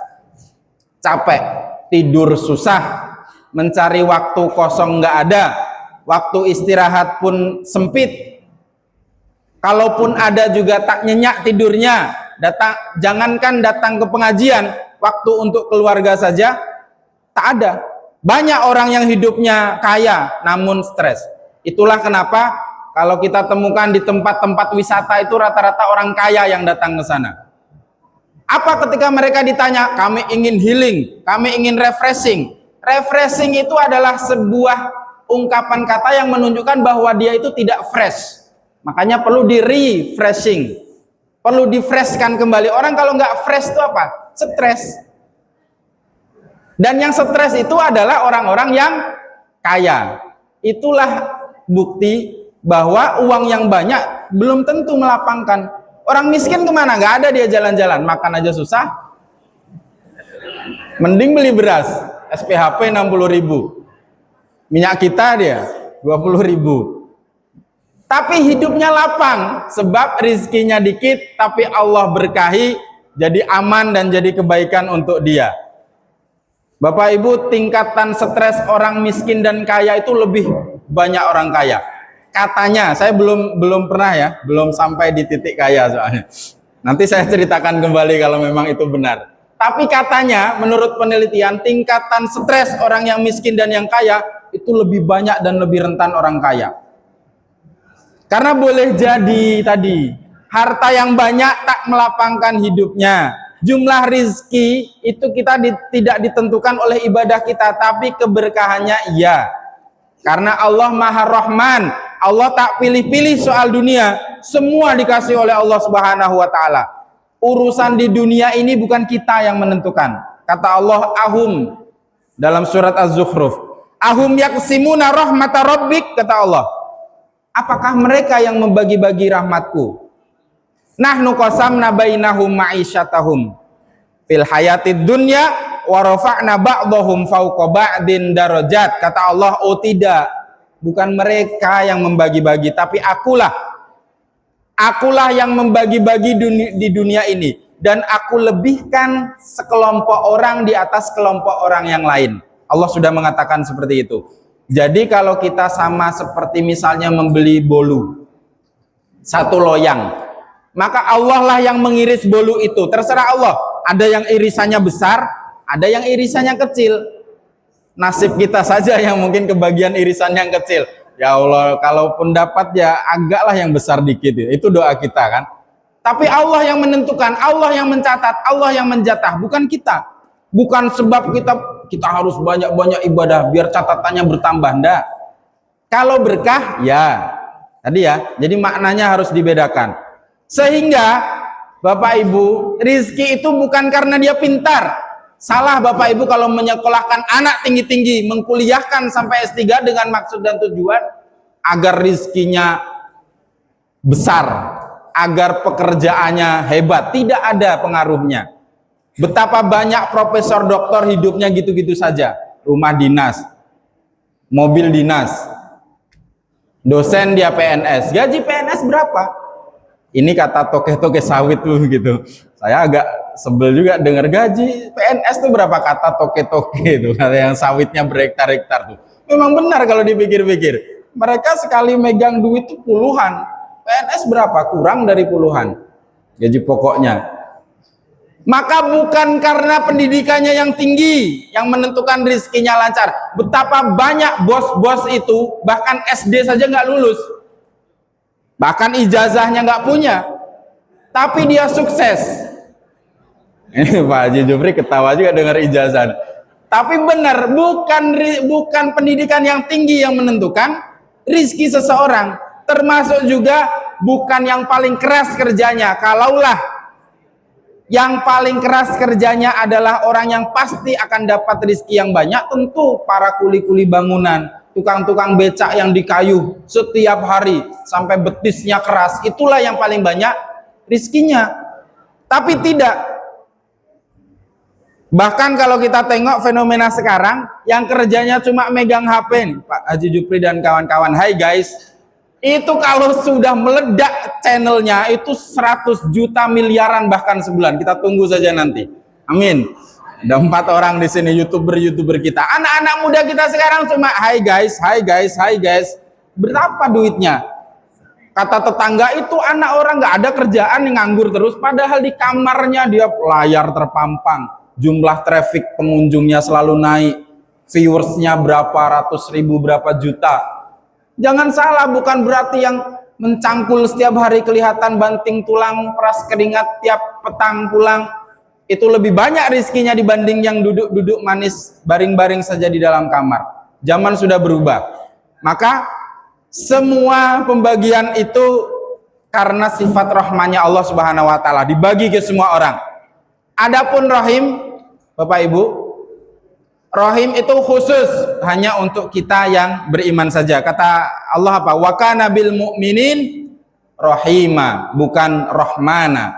capek, tidur susah, mencari waktu kosong nggak ada, waktu istirahat pun sempit. Kalaupun ada juga tak nyenyak tidurnya. Jangankan datang ke pengajian, waktu untuk keluarga saja tak ada. Banyak orang yang hidupnya kaya namun stres. Itulah kenapa kalau kita temukan di tempat-tempat wisata itu rata-rata orang kaya yang datang ke sana. Apa ketika mereka ditanya, kami ingin healing, kami ingin refreshing. Refreshing itu adalah sebuah ungkapan kata yang menunjukkan bahwa dia itu tidak fresh. Makanya perlu di refreshing, perlu di freshkan kembali. Orang kalau nggak fresh itu apa? Stres. Dan yang stres itu adalah orang-orang yang kaya. Itulah bukti bahwa uang yang banyak belum tentu melapangkan. Orang miskin kemana? Nggak ada dia jalan-jalan, makan aja susah. Mending beli beras, SPHP 60.000. Minyak kita dia 20.000. Tapi hidupnya lapang, sebab rizkinya dikit, tapi Allah berkahi, jadi aman dan jadi kebaikan untuk dia. Bapak Ibu, tingkatan stres orang miskin dan kaya itu lebih banyak orang kaya. Katanya, saya belum pernah ya, belum sampai di titik kaya soalnya. Nanti saya ceritakan kembali kalau memang itu benar. Tapi katanya, menurut penelitian, tingkatan stres orang yang miskin dan yang kaya itu lebih banyak dan lebih rentan orang kaya. Karena boleh jadi tadi, harta yang banyak tak melapangkan hidupnya. Jumlah rizki itu kita tidak ditentukan oleh ibadah kita, tapi keberkahannya iya. Karena Allah Maha Rahman, Allah tak pilih-pilih soal dunia, semua dikasih oleh Allah Subhanahu wa taala. Urusan di dunia ini bukan kita yang menentukan. Kata Allah, ahum dalam surat Az-Zukhruf, ahum yaksimuna rahmata rabbik, kata Allah. Apakah mereka yang membagi-bagi rahmatku? Nahnu qasamna bainahum ma'isyatahum fil hayatid dunya wa rafa'na ba'dahum fawqa ba'din darajat. Kata Allah, oh tidak, bukan mereka yang membagi-bagi, tapi akulah yang membagi-bagi di dunia ini, dan aku lebihkan sekelompok orang di atas kelompok orang yang lain. Allah sudah mengatakan seperti itu. Jadi kalau kita sama seperti misalnya membeli bolu, satu loyang, maka Allah lah yang mengiris bolu itu. Terserah Allah. Ada yang irisannya besar, ada yang irisannya kecil. Nasib kita saja yang mungkin kebagian irisan yang kecil. Ya Allah, kalaupun dapat ya agaklah yang besar dikit. Itu doa kita kan. Tapi Allah yang menentukan, Allah yang mencatat, Allah yang menjatah, bukan kita. Bukan sebab kita harus banyak-banyak ibadah biar catatannya bertambah. Nggak. Kalau berkah, ya. Tadi ya, jadi maknanya harus dibedakan. Sehingga Bapak Ibu, rizki itu bukan karena dia pintar. Salah Bapak Ibu kalau menyekolahkan anak tinggi-tinggi, mengkuliahkan sampai S3 dengan maksud dan tujuan agar rizkinya besar, agar pekerjaannya hebat. Tidak ada pengaruhnya. Betapa banyak profesor doktor hidupnya gitu-gitu saja. Rumah dinas, mobil dinas, dosen dia PNS. Gaji PNS berapa? Ini kata toke-toke sawit tuh gitu. Saya agak sebel juga dengar gaji PNS tuh berapa, kata toke-toke itu, kata yang sawitnya berhektar-hektar tuh. Memang benar kalau dipikir-pikir. Mereka sekali megang duit tuh puluhan. PNS berapa? Kurang dari puluhan gaji pokoknya. Maka bukan karena pendidikannya yang tinggi yang menentukan rizkinya lancar. Betapa banyak bos-bos itu bahkan SD saja nggak lulus, bahkan ijazahnya nggak punya, tapi dia sukses. Ini Pak Haji Jupri ketawa juga dengar ijazah. Tapi benar, bukan pendidikan yang tinggi yang menentukan rizki seseorang. Termasuk juga bukan yang paling keras kerjanya. Kalaulah yang paling keras kerjanya adalah orang yang pasti akan dapat rizki yang banyak, tentu para kuli-kuli bangunan, tukang-tukang becak yang dikayu setiap hari sampai betisnya keras, itulah yang paling banyak rizkinya. Tapi tidak. Bahkan kalau kita tengok fenomena sekarang, yang kerjanya cuma megang HP nih, Pak Haji Jupri dan kawan-kawan, hai guys, itu kalau sudah meledak channelnya itu 100 juta miliaran bahkan sebulan. Kita tunggu saja nanti. Amin. Ada 4 orang di sini YouTuber kita. Anak-anak muda kita sekarang cuma hai guys, hai guys, hai guys. Berapa duitnya? Kata tetangga itu anak orang nggak ada kerjaan yang nganggur terus, padahal di kamarnya dia layar terpampang. Jumlah traffic pengunjungnya selalu naik. Viewersnya berapa ratus ribu, berapa juta. Jangan salah, bukan berarti yang mencangkul setiap hari kelihatan banting tulang, peras keringat tiap petang pulang, itu lebih banyak rizkinya dibanding yang duduk-duduk manis, baring-baring saja di dalam kamar. Zaman sudah berubah. Maka semua pembagian itu karena sifat rahmannya Allah Subhanahu wa taala, dibagi ke semua orang. Adapun rahim, Bapak Ibu, rahim itu khusus hanya untuk kita yang beriman saja. Kata Allah apa? Wa kana bil mu'minin rahima, bukan rahmana.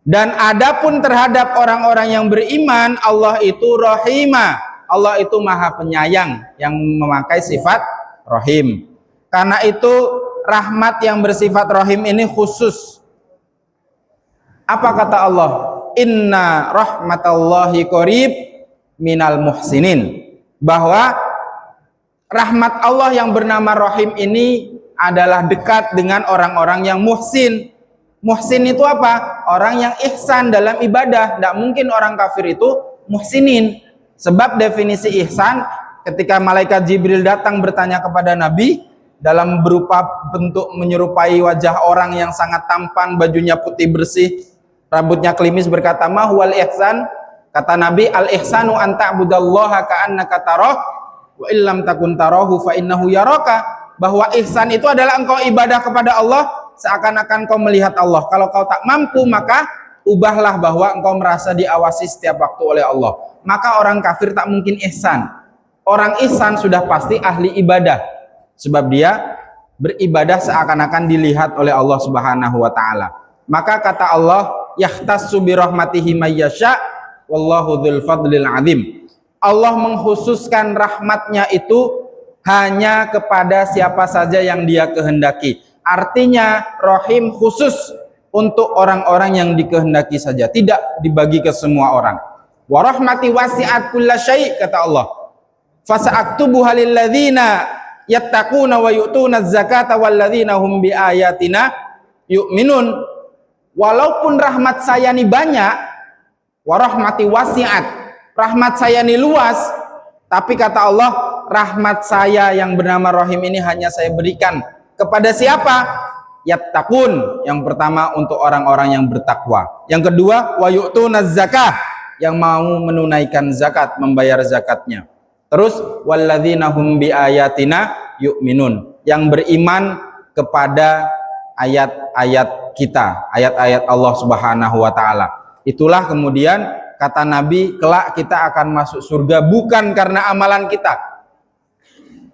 Dan adapun terhadap orang-orang yang beriman, Allah itu rahima. Allah itu maha penyayang yang memakai sifat rahim. Karena itu rahmat yang bersifat rahim ini khusus. Apa kata Allah? Inna rahmatallahi qarib minal muhsinin, bahwa rahmat Allah yang bernama Rahim ini adalah dekat dengan orang-orang yang muhsin. Muhsin itu apa? Orang yang ihsan dalam ibadah. Tidak mungkin orang kafir itu muhsinin. Sebab definisi ihsan, ketika malaikat Jibril datang bertanya kepada Nabi dalam berupa bentuk menyerupai wajah orang yang sangat tampan, bajunya putih bersih, rambutnya klimis, berkata, "Ma huwal ihsan?" Kata Nabi, "Al-ihsanu an ta'budallaha ka'annaka tarah wa illam takun tarahu fa innahu yaraka." Bahwa ihsan itu adalah engkau ibadah kepada Allah seakan-akan kau melihat Allah. Kalau kau tak mampu, maka ubahlah bahwa engkau merasa diawasi setiap waktu oleh Allah. Maka orang kafir tak mungkin ihsan. Orang ihsan sudah pasti ahli ibadah, sebab dia beribadah seakan-akan dilihat oleh Allah Subhanahu wa taala. Maka kata Allah, "Yahtassu bi rahmatihi may yasha wallahu dzul fadlil azim." Allah mengkhususkan rahmatnya itu hanya kepada siapa saja yang dia kehendaki. Artinya rahim khusus untuk orang-orang yang dikehendaki saja, tidak dibagi ke semua orang. Wa rahmati wasi'at kullasyai', kata Allah. Fasa'aktubuha lilladzina yattaquna wa yu'tuna zakata walladzina hum biayatina yu'minun. Walaupun rahmat saya ini banyak, wa rahmati wasi'at, rahmat saya ini luas, tapi kata Allah, rahmat saya yang bernama Rahim ini hanya saya berikan kepada siapa? Yattaqun. Yang pertama untuk orang-orang yang bertakwa. Yang kedua, wa yu'tuna zakah, yang mau menunaikan zakat, membayar zakatnya. Terus walladzina hum biayatina yu'minun, yang beriman kepada ayat-ayat kita, ayat-ayat Allah Subhanahu wa taala. Itulah kemudian kata Nabi, kelak kita akan masuk surga bukan karena amalan kita.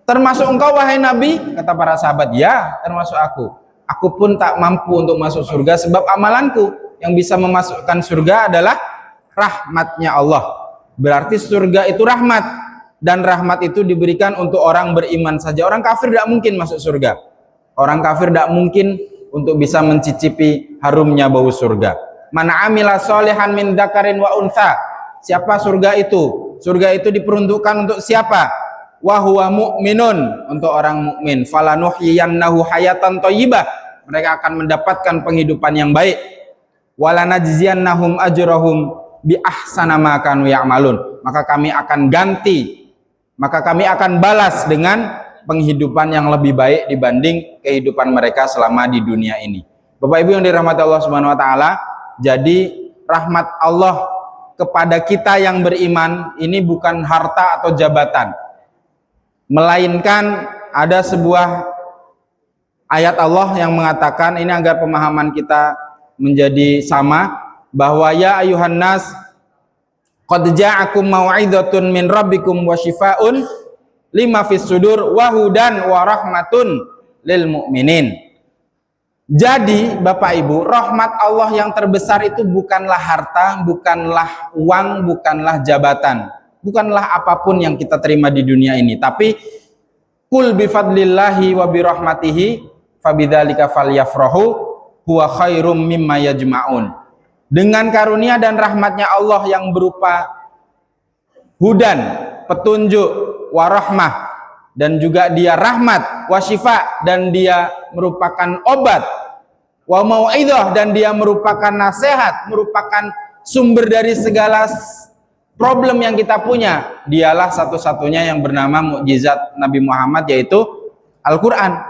Termasuk engkau wahai Nabi, kata para sahabat, ya termasuk aku. Aku pun tak mampu untuk masuk surga sebab amalanku. Yang bisa memasukkan surga adalah rahmatnya Allah. Berarti surga itu rahmat. Dan rahmat itu diberikan untuk orang beriman saja. Orang kafir tidak mungkin masuk surga. Orang kafir tidak mungkin untuk bisa mencicipi harumnya bau surga. Mana amila solehan min dzakarin wa untha. Siapa surga itu? Surga itu diperuntukkan untuk siapa? Wa huwa mu'minun, untuk orang mukmin. Falanuhyiyannahu hayatan thayyibah. Mereka akan mendapatkan penghidupan yang baik. Walanajziyannahum ajrahum bi ahsana ma kanu ya'malun. Maka kami akan ganti, maka kami akan balas dengan penghidupan yang lebih baik dibanding kehidupan mereka selama di dunia ini. Bapak Ibu yang dirahmati Allah Subhanahu wa taala, jadi rahmat Allah kepada kita yang beriman ini bukan harta atau jabatan, melainkan ada sebuah ayat Allah yang mengatakan, ini agar pemahaman kita menjadi sama, bahwa ya ayuhan nas qad ja'akum mau'izatun min rabbikum wa shifaa'un lima fis sudur wa hudan wa rahmatun lil mu'minin. Jadi Bapak Ibu, rahmat Allah yang terbesar itu bukanlah harta, bukanlah uang, bukanlah jabatan, bukanlah apapun yang kita terima di dunia ini, tapi kul bifadlillahi wa birahmatihi fabidzalika falyafrahu huwa khairum mimma yajma'un. Dengan karunia dan rahmatnya Allah yang berupa hudan, petunjuk, warahmah, dan juga dia rahmat, wasyifa, dan dia merupakan obat, wa mau'idhah, dan dia merupakan nasihat, merupakan sumber dari segala problem yang kita punya. Dialah satu-satunya yang bernama mukjizat Nabi Muhammad, yaitu Al-Quran.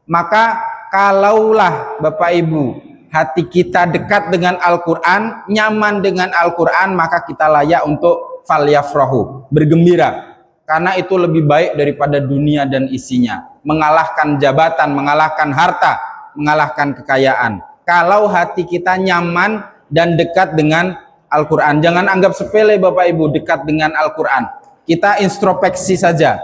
Maka kalaulah Bapak Ibu hati kita dekat dengan Al-Quran, nyaman dengan Al-Quran, maka kita layak untuk falyafrahu, bergembira, karena itu lebih baik daripada dunia dan isinya, mengalahkan jabatan, mengalahkan harta, mengalahkan kekayaan. Kalau hati kita nyaman dan dekat dengan Al-Quran, jangan anggap sepele Bapak Ibu dekat dengan Al-Quran. Kita introspeksi saja.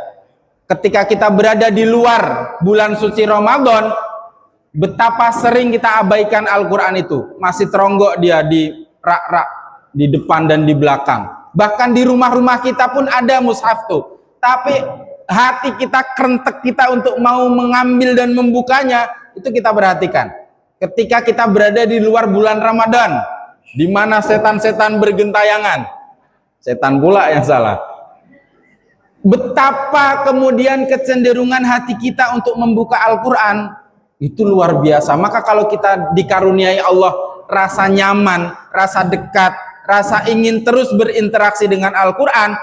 Ketika kita berada di luar bulan suci Ramadan, betapa sering kita abaikan Al-Quran itu. Masih teronggok dia di rak-rak, di depan dan di belakang. Bahkan di rumah-rumah kita pun ada mushaf tuh. Tapi hati kita, kerentek kita untuk mau mengambil dan membukanya, itu kita perhatikan. Ketika kita berada di luar bulan Ramadan, di mana setan-setan bergentayangan. Setan pula yang salah. Betapa kemudian kecenderungan hati kita untuk membuka Al-Quran, itu luar biasa. Maka kalau kita dikaruniai Allah rasa nyaman, rasa dekat, rasa ingin terus berinteraksi dengan Al-Quran,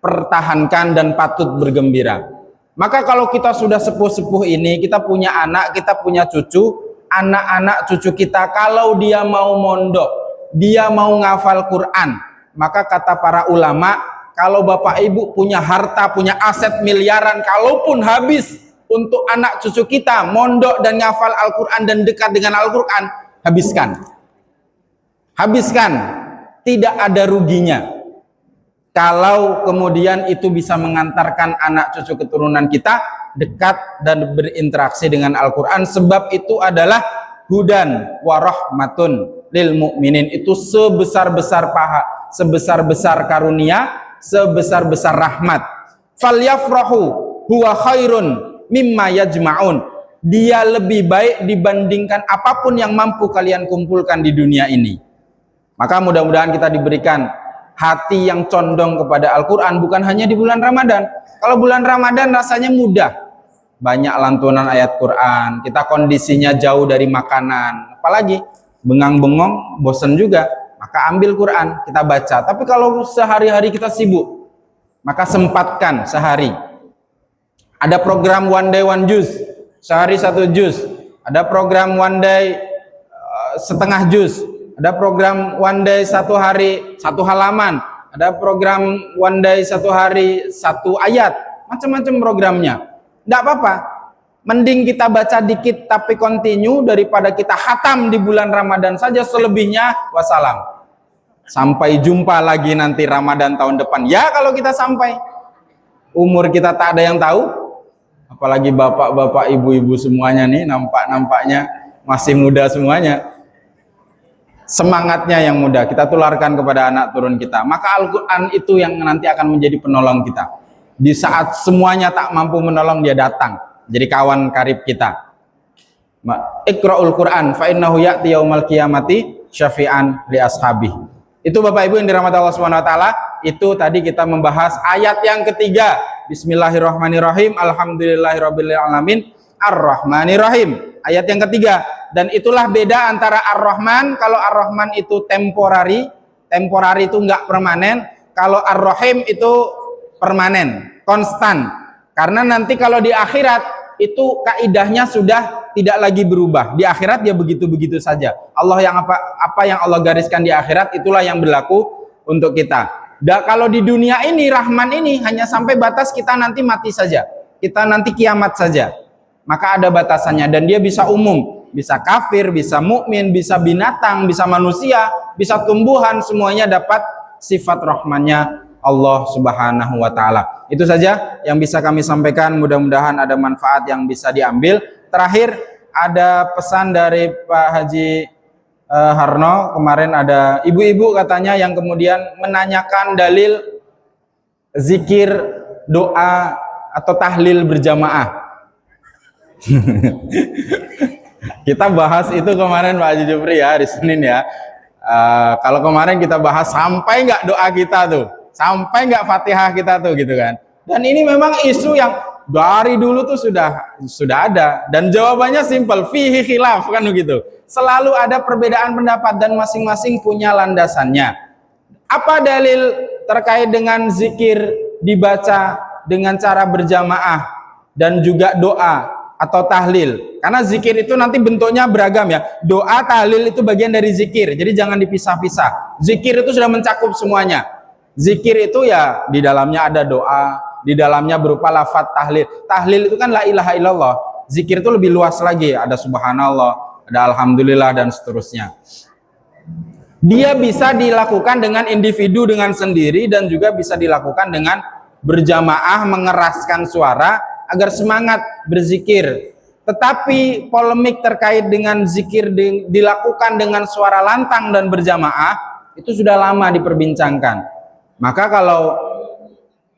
pertahankan dan patut bergembira. Maka kalau kita sudah sepuh-sepuh ini, kita punya anak, kita punya cucu, anak-anak cucu kita, kalau dia mau mondok, dia mau ngafal Quran, maka kata para ulama, kalau Bapak Ibu punya harta, punya aset miliaran, kalaupun habis untuk anak cucu kita mondok dan ngafal Al-Quran dan dekat dengan Al-Quran, habiskan. Habiskan. Tidak ada ruginya. Kalau kemudian itu bisa mengantarkan anak cucu keturunan kita dekat dan berinteraksi dengan Al-Quran, sebab itu adalah hudan wa rahmatun lil mu'minin. Itu sebesar-besar paha, sebesar-besar karunia, sebesar-besar rahmat. Falyafrahu huwa khairun mimma yajma'un. Dia lebih baik dibandingkan apapun yang mampu kalian kumpulkan di dunia ini. Maka mudah-mudahan kita diberikan hati yang condong kepada Al-Quran, bukan hanya di bulan Ramadan, Kalau bulan Ramadan rasanya mudah, banyak lantunan ayat Quran, kita kondisinya jauh dari makanan, apalagi bengang-bengong, bosan juga, maka ambil Quran, kita baca. Tapi kalau sehari-hari kita sibuk, maka sempatkan sehari. Ada program one day one juz, sehari 1 juz. Ada program one day setengah juz. Ada program one day 1 hari 1 halaman. Ada program one day 1 hari 1 ayat. Macam-macam programnya. Tidak apa-apa. Mending kita baca dikit tapi continue daripada kita khatam di bulan Ramadan saja, selebihnya wassalam. Sampai jumpa lagi nanti Ramadan tahun depan. Ya kalau kita sampai. Umur kita tak ada yang tahu. Apalagi bapak-bapak, ibu-ibu semuanya nih, nampaknya masih muda semuanya. Semangatnya yang muda kita tularkan kepada anak turun kita. Maka Al-Quran itu yang nanti akan menjadi penolong kita. Di saat semuanya tak mampu menolong, dia datang jadi kawan karib kita. Iqra'ul Quran fa innahu ya'ti yaumal qiyamati syafi'an li ashabi. Itu Bapak Ibu yang dirahmati Allah Subhanahu wa taala, itu tadi kita membahas ayat yang ketiga. Bismillahirrahmanirrahim. Alhamdulillahirabbil alamin. Ar-Rahmanirrahim. Ayat yang ketiga. Dan itulah beda antara Ar-Rahman. Kalau Ar-Rahman itu temporary itu enggak permanen. Kalau Ar-Rahim itu permanen, konstan. Karena nanti kalau di akhirat itu kaidahnya sudah tidak lagi berubah. Di akhirat dia begitu-begitu saja. Allah yang apa yang Allah gariskan di akhirat itulah yang berlaku untuk kita. Kalau di dunia ini Rahman ini hanya sampai batas kita nanti mati saja. Kita nanti kiamat saja. Maka ada batasannya dan dia bisa umum. Bisa kafir, bisa mukmin, bisa binatang, bisa manusia, bisa tumbuhan, semuanya dapat sifat rahmannya Allah Subhanahu wa taala. Itu saja yang bisa kami sampaikan, mudah-mudahan ada manfaat yang bisa diambil. Terakhir ada pesan dari Pak Haji Harno, kemarin ada ibu-ibu katanya yang kemudian menanyakan dalil zikir, doa atau tahlil berjamaah. Kita bahas itu kemarin Pak Haji Jupri ya, hari Senin ya. Kalau kemarin kita bahas sampai nggak doa kita tuh, sampai nggak Fatihah kita tuh gitu kan. Dan ini memang isu yang dari dulu tuh sudah ada dan jawabannya simpel, fihi khilaf kan begitu. Selalu ada perbedaan pendapat dan masing-masing punya landasannya. Apa dalil terkait dengan zikir dibaca dengan cara berjamaah dan juga doa atau tahlil? Karena zikir itu nanti bentuknya beragam ya. Doa, tahlil itu bagian dari zikir. Jadi jangan dipisah-pisah. Zikir itu sudah mencakup semuanya. Zikir itu ya di dalamnya ada doa, di dalamnya berupa lafaz tahlil. Tahlil itu kan la ilaha illallah. Zikir itu lebih luas lagi. Ada subhanallah, ada alhamdulillah dan seterusnya. Dia bisa dilakukan dengan individu dengan sendiri dan juga bisa dilakukan dengan berjamaah, mengeraskan suara agar semangat berzikir. Tetapi polemik terkait dengan zikir dilakukan dengan suara lantang dan berjamaah itu sudah lama diperbincangkan. Maka kalau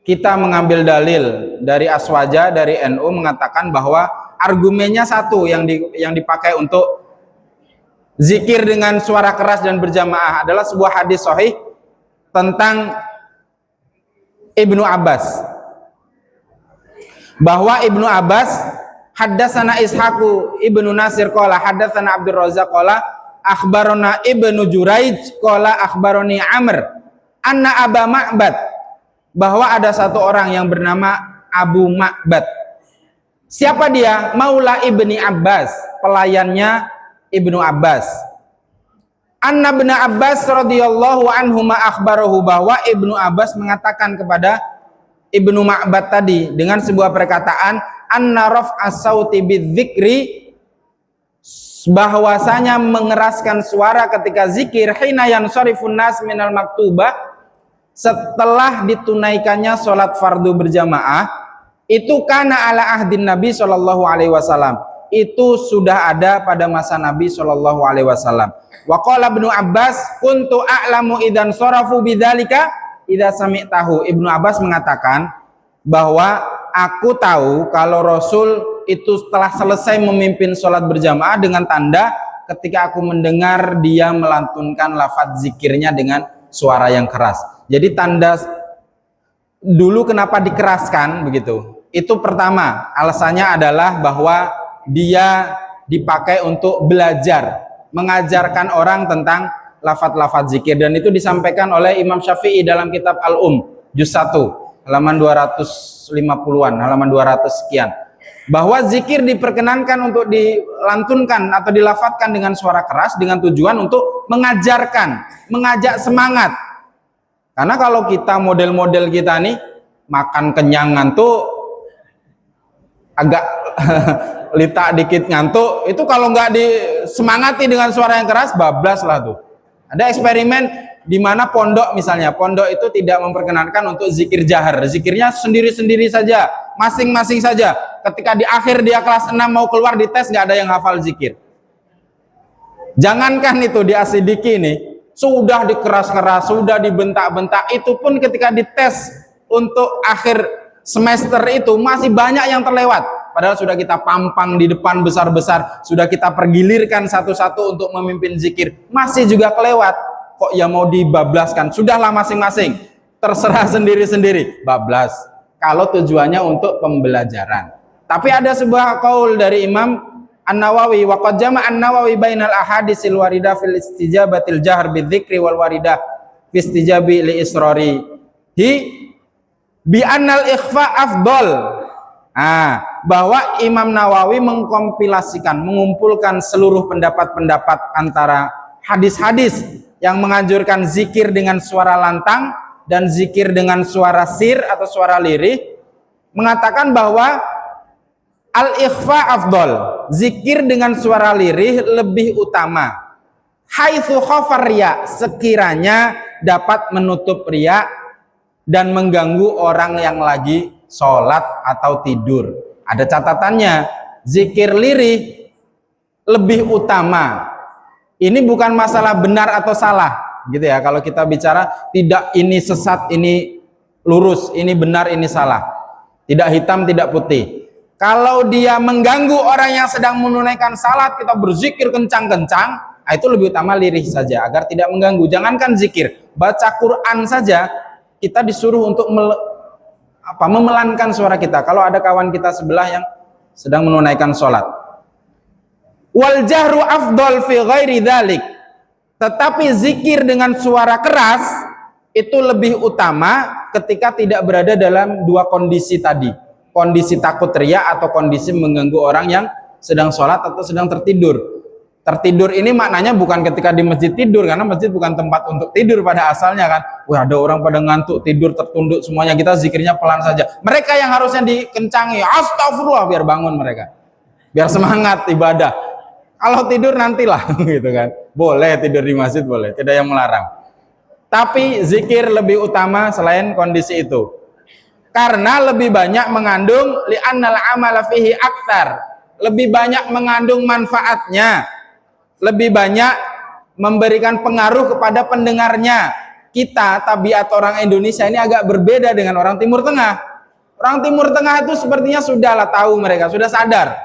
kita mengambil dalil dari Aswaja, dari NU mengatakan bahwa argumennya satu yang dipakai untuk zikir dengan suara keras dan berjamaah adalah sebuah hadis sahih tentang Ibnu Abbas. Bahwa Ibnu Abbas haddatsana Ishaqu Ibnu Nasir qala haddatsana Abdur Razzaq qala akhbarana Ibnu Juraij qala akhbarani Amr anna Aba Ma'bad, bahwa ada satu orang yang bernama Abu Ma'bad. Siapa dia? Maula Ibni Abbas, pelayannya Ibnu Abbas. Anna Ibnu Abbas radhiyallahu anhuma akhbarahu, bahwa Ibnu Abbas mengatakan kepada Ibnu Ma'bad tadi dengan sebuah perkataan, anna raf'as sauti bidzikri, bahwasanya mengeraskan suara ketika zikir, hina yansharifun nas minal maktubah, setelah ditunaikannya sholat fardu berjamaah, itu kana ala ahdin Nabi sallallahu alaihi wasallam, itu sudah ada pada masa Nabi sallallahu alaihi wasallam. Wa qala Ibnu Abbas kuntu a'lamu idzan sharafu bidzalika idza sami'tahu. Ibnu Abbas mengatakan bahwa aku tahu kalau Rasul itu setelah selesai memimpin sholat berjamaah dengan tanda ketika aku mendengar dia melantunkan lafaz zikirnya dengan suara yang keras. Jadi tanda dulu kenapa dikeraskan begitu? Itu pertama, alasannya adalah bahwa dia dipakai untuk belajar, mengajarkan orang tentang lafaz-lafaz zikir, dan itu disampaikan oleh Imam Syafi'i dalam kitab juz 1 halaman 250-an, halaman 200 sekian, bahwa zikir diperkenankan untuk dilantunkan atau dilafadzkan dengan suara keras dengan tujuan untuk mengajarkan, mengajak semangat. Karena kalau kita model-model kita nih makan kenyang ngantuk, agak litak dikit ngantuk, itu kalau nggak disemangati dengan suara yang keras, bablas lah tuh. Ada eksperimen di mana pondok misalnya, pondok itu tidak memperkenankan untuk zikir jahar, zikirnya sendiri-sendiri saja, masing-masing saja. Ketika di akhir dia kelas 6 mau keluar di tes, nggak ada yang hafal zikir. Jangankan itu di asidiki nih, sudah dikeras-keras, sudah dibentak-bentak, itu pun ketika dites untuk akhir semester itu masih banyak yang terlewat. Padahal sudah kita pampang di depan besar-besar, sudah kita pergilirkan satu-satu untuk memimpin zikir, masih juga kelewat. Kok ya mau dibablaskan? Sudahlah masing-masing, terserah sendiri-sendiri, bablas. Kalau tujuannya untuk pembelajaran. Tapi ada sebuah qaul dari Imam An-Nawawi, wa qad jama'a An-Nawawi bainal ahadisil waridah fil istijabatil jahr bidzikri wal waridah fi istijabi li israrihi bi annal ikhfa afdal. Bahwa Imam Nawawi mengkompilasikan, mengumpulkan seluruh pendapat-pendapat antara hadis-hadis yang menganjurkan zikir dengan suara lantang dan zikir dengan suara sir atau suara lirih, mengatakan bahwa al-ikhfa afdal, zikir dengan suara lirih lebih utama. Haitsu khafar riya, sekiranya dapat menutup riya dan mengganggu orang yang lagi sholat atau tidur. Ada catatannya, zikir lirih lebih utama. Ini bukan masalah benar atau salah, gitu ya. Kalau kita bicara tidak ini sesat, ini lurus, ini benar, ini salah. Tidak hitam, tidak putih. Kalau dia mengganggu orang yang sedang menunaikan salat, kita berzikir kencang-kencang, itu lebih utama lirih saja agar tidak mengganggu. Jangankan zikir, baca Quran saja kita disuruh untuk memelankan suara kita kalau ada kawan kita sebelah yang sedang menunaikan sholat. Wal jahru afdal fi ghairi dzalik, tetapi zikir dengan suara keras itu lebih utama ketika tidak berada dalam dua kondisi tadi, kondisi takut riya atau kondisi mengganggu orang yang sedang sholat atau sedang tertidur. Tertidur ini maknanya bukan ketika di masjid tidur, karena masjid bukan tempat untuk tidur pada asalnya kan. Wah, ada orang pada ngantuk, tidur tertunduk semuanya, kita zikirnya pelan saja. Mereka yang harusnya dikencangi, astagfirullah, biar bangun mereka, biar semangat ibadah. Kalau tidur nantilah gitu kan. Boleh tidur di masjid, boleh, tidak yang melarang. Tapi zikir lebih utama selain kondisi itu, karena lebih banyak mengandung li'annal amala fihi aktsar, lebih banyak mengandung manfaatnya, lebih banyak memberikan pengaruh kepada pendengarnya. Kita, tabiat orang Indonesia ini agak berbeda dengan orang Timur Tengah. Orang Timur Tengah itu sepertinya sudahlah tahu, mereka sudah sadar.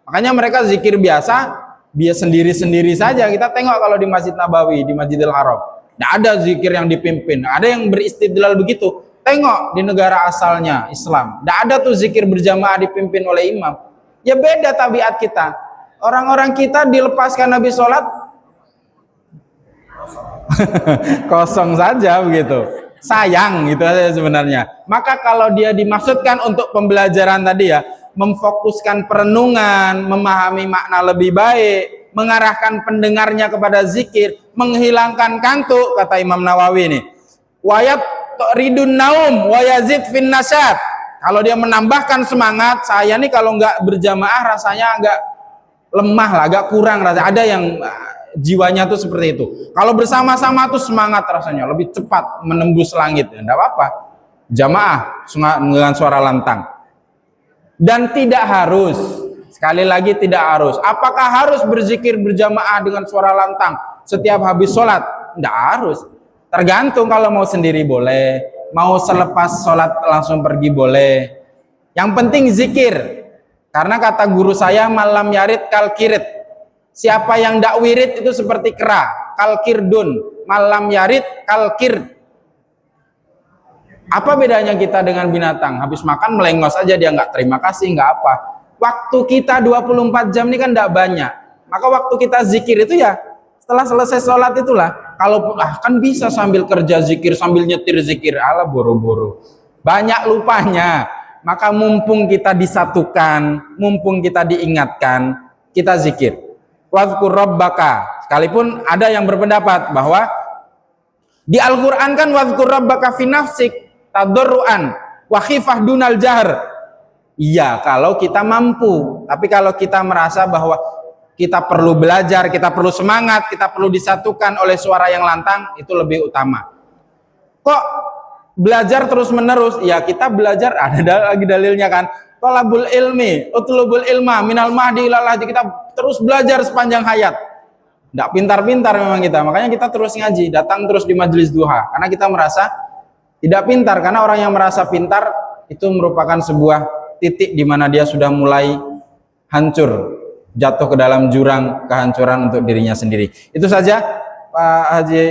Makanya mereka zikir biasa sendiri-sendiri saja. Kita tengok kalau di Masjid Nabawi, di Masjidil Haram, tidak ada zikir yang dipimpin. Ada yang beristidlal begitu. Tengok di negara asalnya Islam, tidak ada tuh zikir berjamaah dipimpin oleh imam. Ya beda tabiat kita. Orang-orang kita dilepaskan habis sholat kosong saja begitu. Sayang gitu aja sebenarnya. Maka kalau dia dimaksudkan untuk pembelajaran tadi ya, memfokuskan perenungan, memahami makna lebih baik, mengarahkan pendengarnya kepada zikir, menghilangkan kantuk, kata Imam Nawawi ini. Wayat ridun naum wayazid fin nasyat. Kalau dia menambahkan semangat, saya nih kalau nggak berjamaah rasanya agak lemah lah, agak kurang rasanya. Ada yang jiwanya tuh seperti itu. Kalau bersama-sama tuh semangat rasanya, lebih cepat menembus langit. Tidak apa-apa, jamaah dengan suara lantang. Dan tidak harus, sekali lagi tidak harus. Apakah harus berzikir berjamaah dengan suara lantang setiap habis sholat? Tidak harus. Tergantung, kalau mau sendiri boleh, mau selepas sholat langsung pergi boleh. Yang penting zikir. Karena kata guru saya, malam yarid kal kirit. Siapa yang dak wirid itu seperti kera, kal kirdun, malam yarid kal kir. Apa bedanya kita dengan binatang? Habis makan melengos aja, dia nggak terima kasih, nggak apa. Waktu kita 24 jam ini kan nggak banyak. Maka waktu kita zikir itu ya setelah selesai sholat itulah. Kalau kan bisa sambil kerja zikir, sambil nyetir zikir, ala boro-boro. Banyak lupanya. Maka mumpung kita disatukan, mumpung kita diingatkan, kita zikir. Wadhkur rabbaka. Sekalipun ada yang berpendapat bahwa di Al-Quran kan wadhkur rabbaka fi nafsik tadarruan wa khifah dunal jahr. Iya, kalau kita mampu. Tapi kalau kita merasa bahwa kita perlu belajar, kita perlu semangat, kita perlu disatukan oleh suara yang lantang, itu lebih utama. Kok belajar terus menerus? Ya kita belajar, ada lagi dalilnya kan. Thalabul ilmi, utlubul ilma minal mahdi ilal lahdi. Kita terus belajar sepanjang hayat. Nggak pintar-pintar memang kita, makanya kita terus ngaji, datang terus di majelis duha. Karena kita merasa tidak pintar, karena orang yang merasa pintar itu merupakan sebuah titik di mana dia sudah mulai hancur, jatuh ke dalam jurang kehancuran untuk dirinya sendiri. Itu saja Pak Haji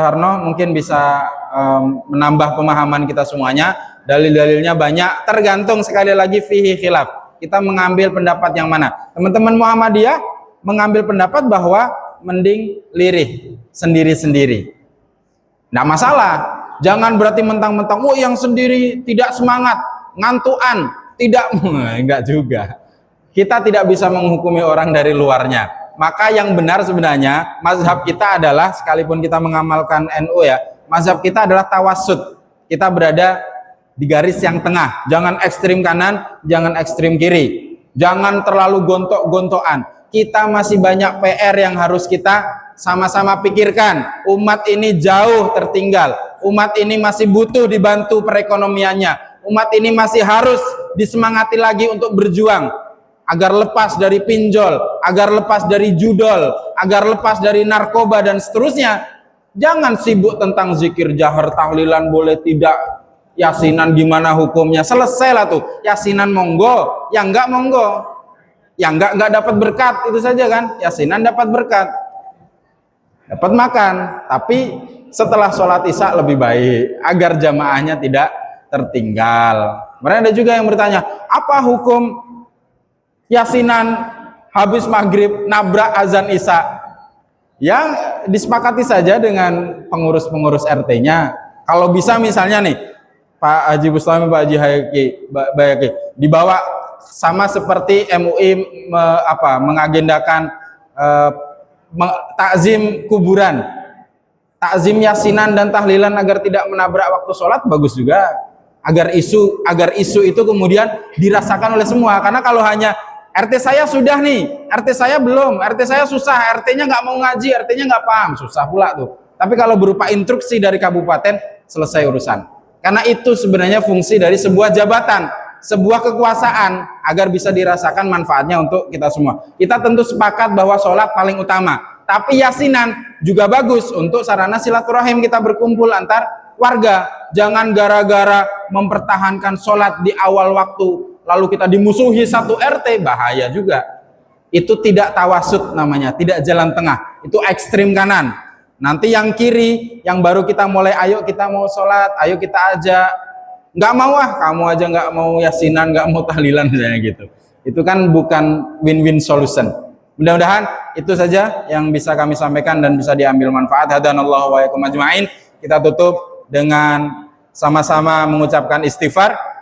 Harno, mungkin bisa menambah pemahaman kita semuanya. Dalil-dalilnya banyak, tergantung sekali lagi fihi khilaf. Kita mengambil pendapat yang mana. Teman-teman Muhammadiyah mengambil pendapat bahwa mending lirih sendiri-sendiri. Nggak masalah. Jangan berarti mentang-mentang yang sendiri tidak semangat, ngantuan, tidak, enggak juga. Kita tidak bisa menghukumi orang dari luarnya. Maka yang benar sebenarnya mazhab kita adalah, sekalipun kita mengamalkan NU ya, mazhab kita adalah tawassut. Kita berada di garis yang tengah, jangan ekstrim kanan, jangan ekstrim kiri, jangan terlalu gontok-gontokan. Kita masih banyak PR yang harus kita sama-sama pikirkan. Umat ini jauh tertinggal, umat ini masih butuh dibantu perekonomiannya, umat ini masih harus disemangati lagi untuk berjuang agar lepas dari pinjol, agar lepas dari judol, agar lepas dari narkoba dan seterusnya. Jangan sibuk tentang zikir jahar, tahlilan boleh tidak, yasinan gimana hukumnya, selesailah tuh. Yasinan monggo, yang enggak monggo, yang enggak dapat berkat, itu saja kan. Yasinan dapat berkat, dapat makan, tapi setelah sholat isya lebih baik agar jamaahnya tidak tertinggal. Kemudian ada juga yang bertanya, apa hukum yasinan habis maghrib nabrak azan isya? Yang disepakati saja dengan pengurus-pengurus RT-nya. Kalau bisa misalnya nih, Pak Haji Bustami, Pak Haji Bayaki dibawa sama seperti MUI mengagendakan takzim kuburan, takzim yasinan dan tahlilan agar tidak menabrak waktu sholat, bagus juga. Agar isu itu kemudian dirasakan oleh semua. Karena kalau hanya RT saya sudah nih, RT saya belum, RT saya susah, RT-nya nggak mau ngaji, RT-nya nggak paham, susah pula tuh. Tapi kalau berupa instruksi dari kabupaten, selesai urusan. Karena itu sebenarnya fungsi dari sebuah jabatan, sebuah kekuasaan, agar bisa dirasakan manfaatnya untuk kita semua. Kita tentu sepakat bahwa sholat paling utama, tapi yasinan juga bagus untuk sarana silaturahim kita berkumpul antar warga. Jangan gara-gara mempertahankan sholat di awal waktu, lalu kita dimusuhi satu RT, bahaya juga. Itu tidak tawasud namanya, tidak jalan tengah, itu ekstrim kanan. Nanti yang kiri, yang baru kita mulai, ayo kita mau sholat, ayo kita ajak, nggak mau kamu aja nggak mau yasinan, nggak mau tahlilan misalnya gitu. Itu kan bukan win-win solution. Mudah-mudahan itu saja yang bisa kami sampaikan dan bisa diambil manfaat. Hadanallahu wa iyyakum ajma'in. Kita tutup dengan sama-sama mengucapkan istighfar.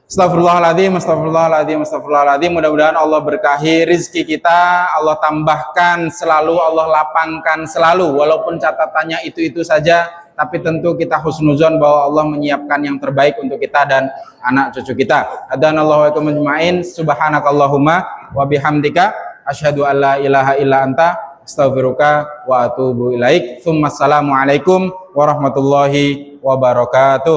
Astagfirullahaladzim, astagfirullahaladzim, astagfirullahaladzim. Mudah-mudahan Allah berkahi rizki kita, Allah tambahkan selalu, Allah lapangkan selalu. Walaupun catatannya itu-itu saja, tapi tentu kita husnuzon bahwa Allah menyiapkan yang terbaik untuk kita dan anak cucu kita. Hadanallahu wa iyyakum ajma'in. Subhanakallahumma wa bihamdika asyhadu an la ilaha illa anta astaghfiruka wa atubu ilaik. Tsumma assalamu alaikum warahmatullahi wabarakatuh.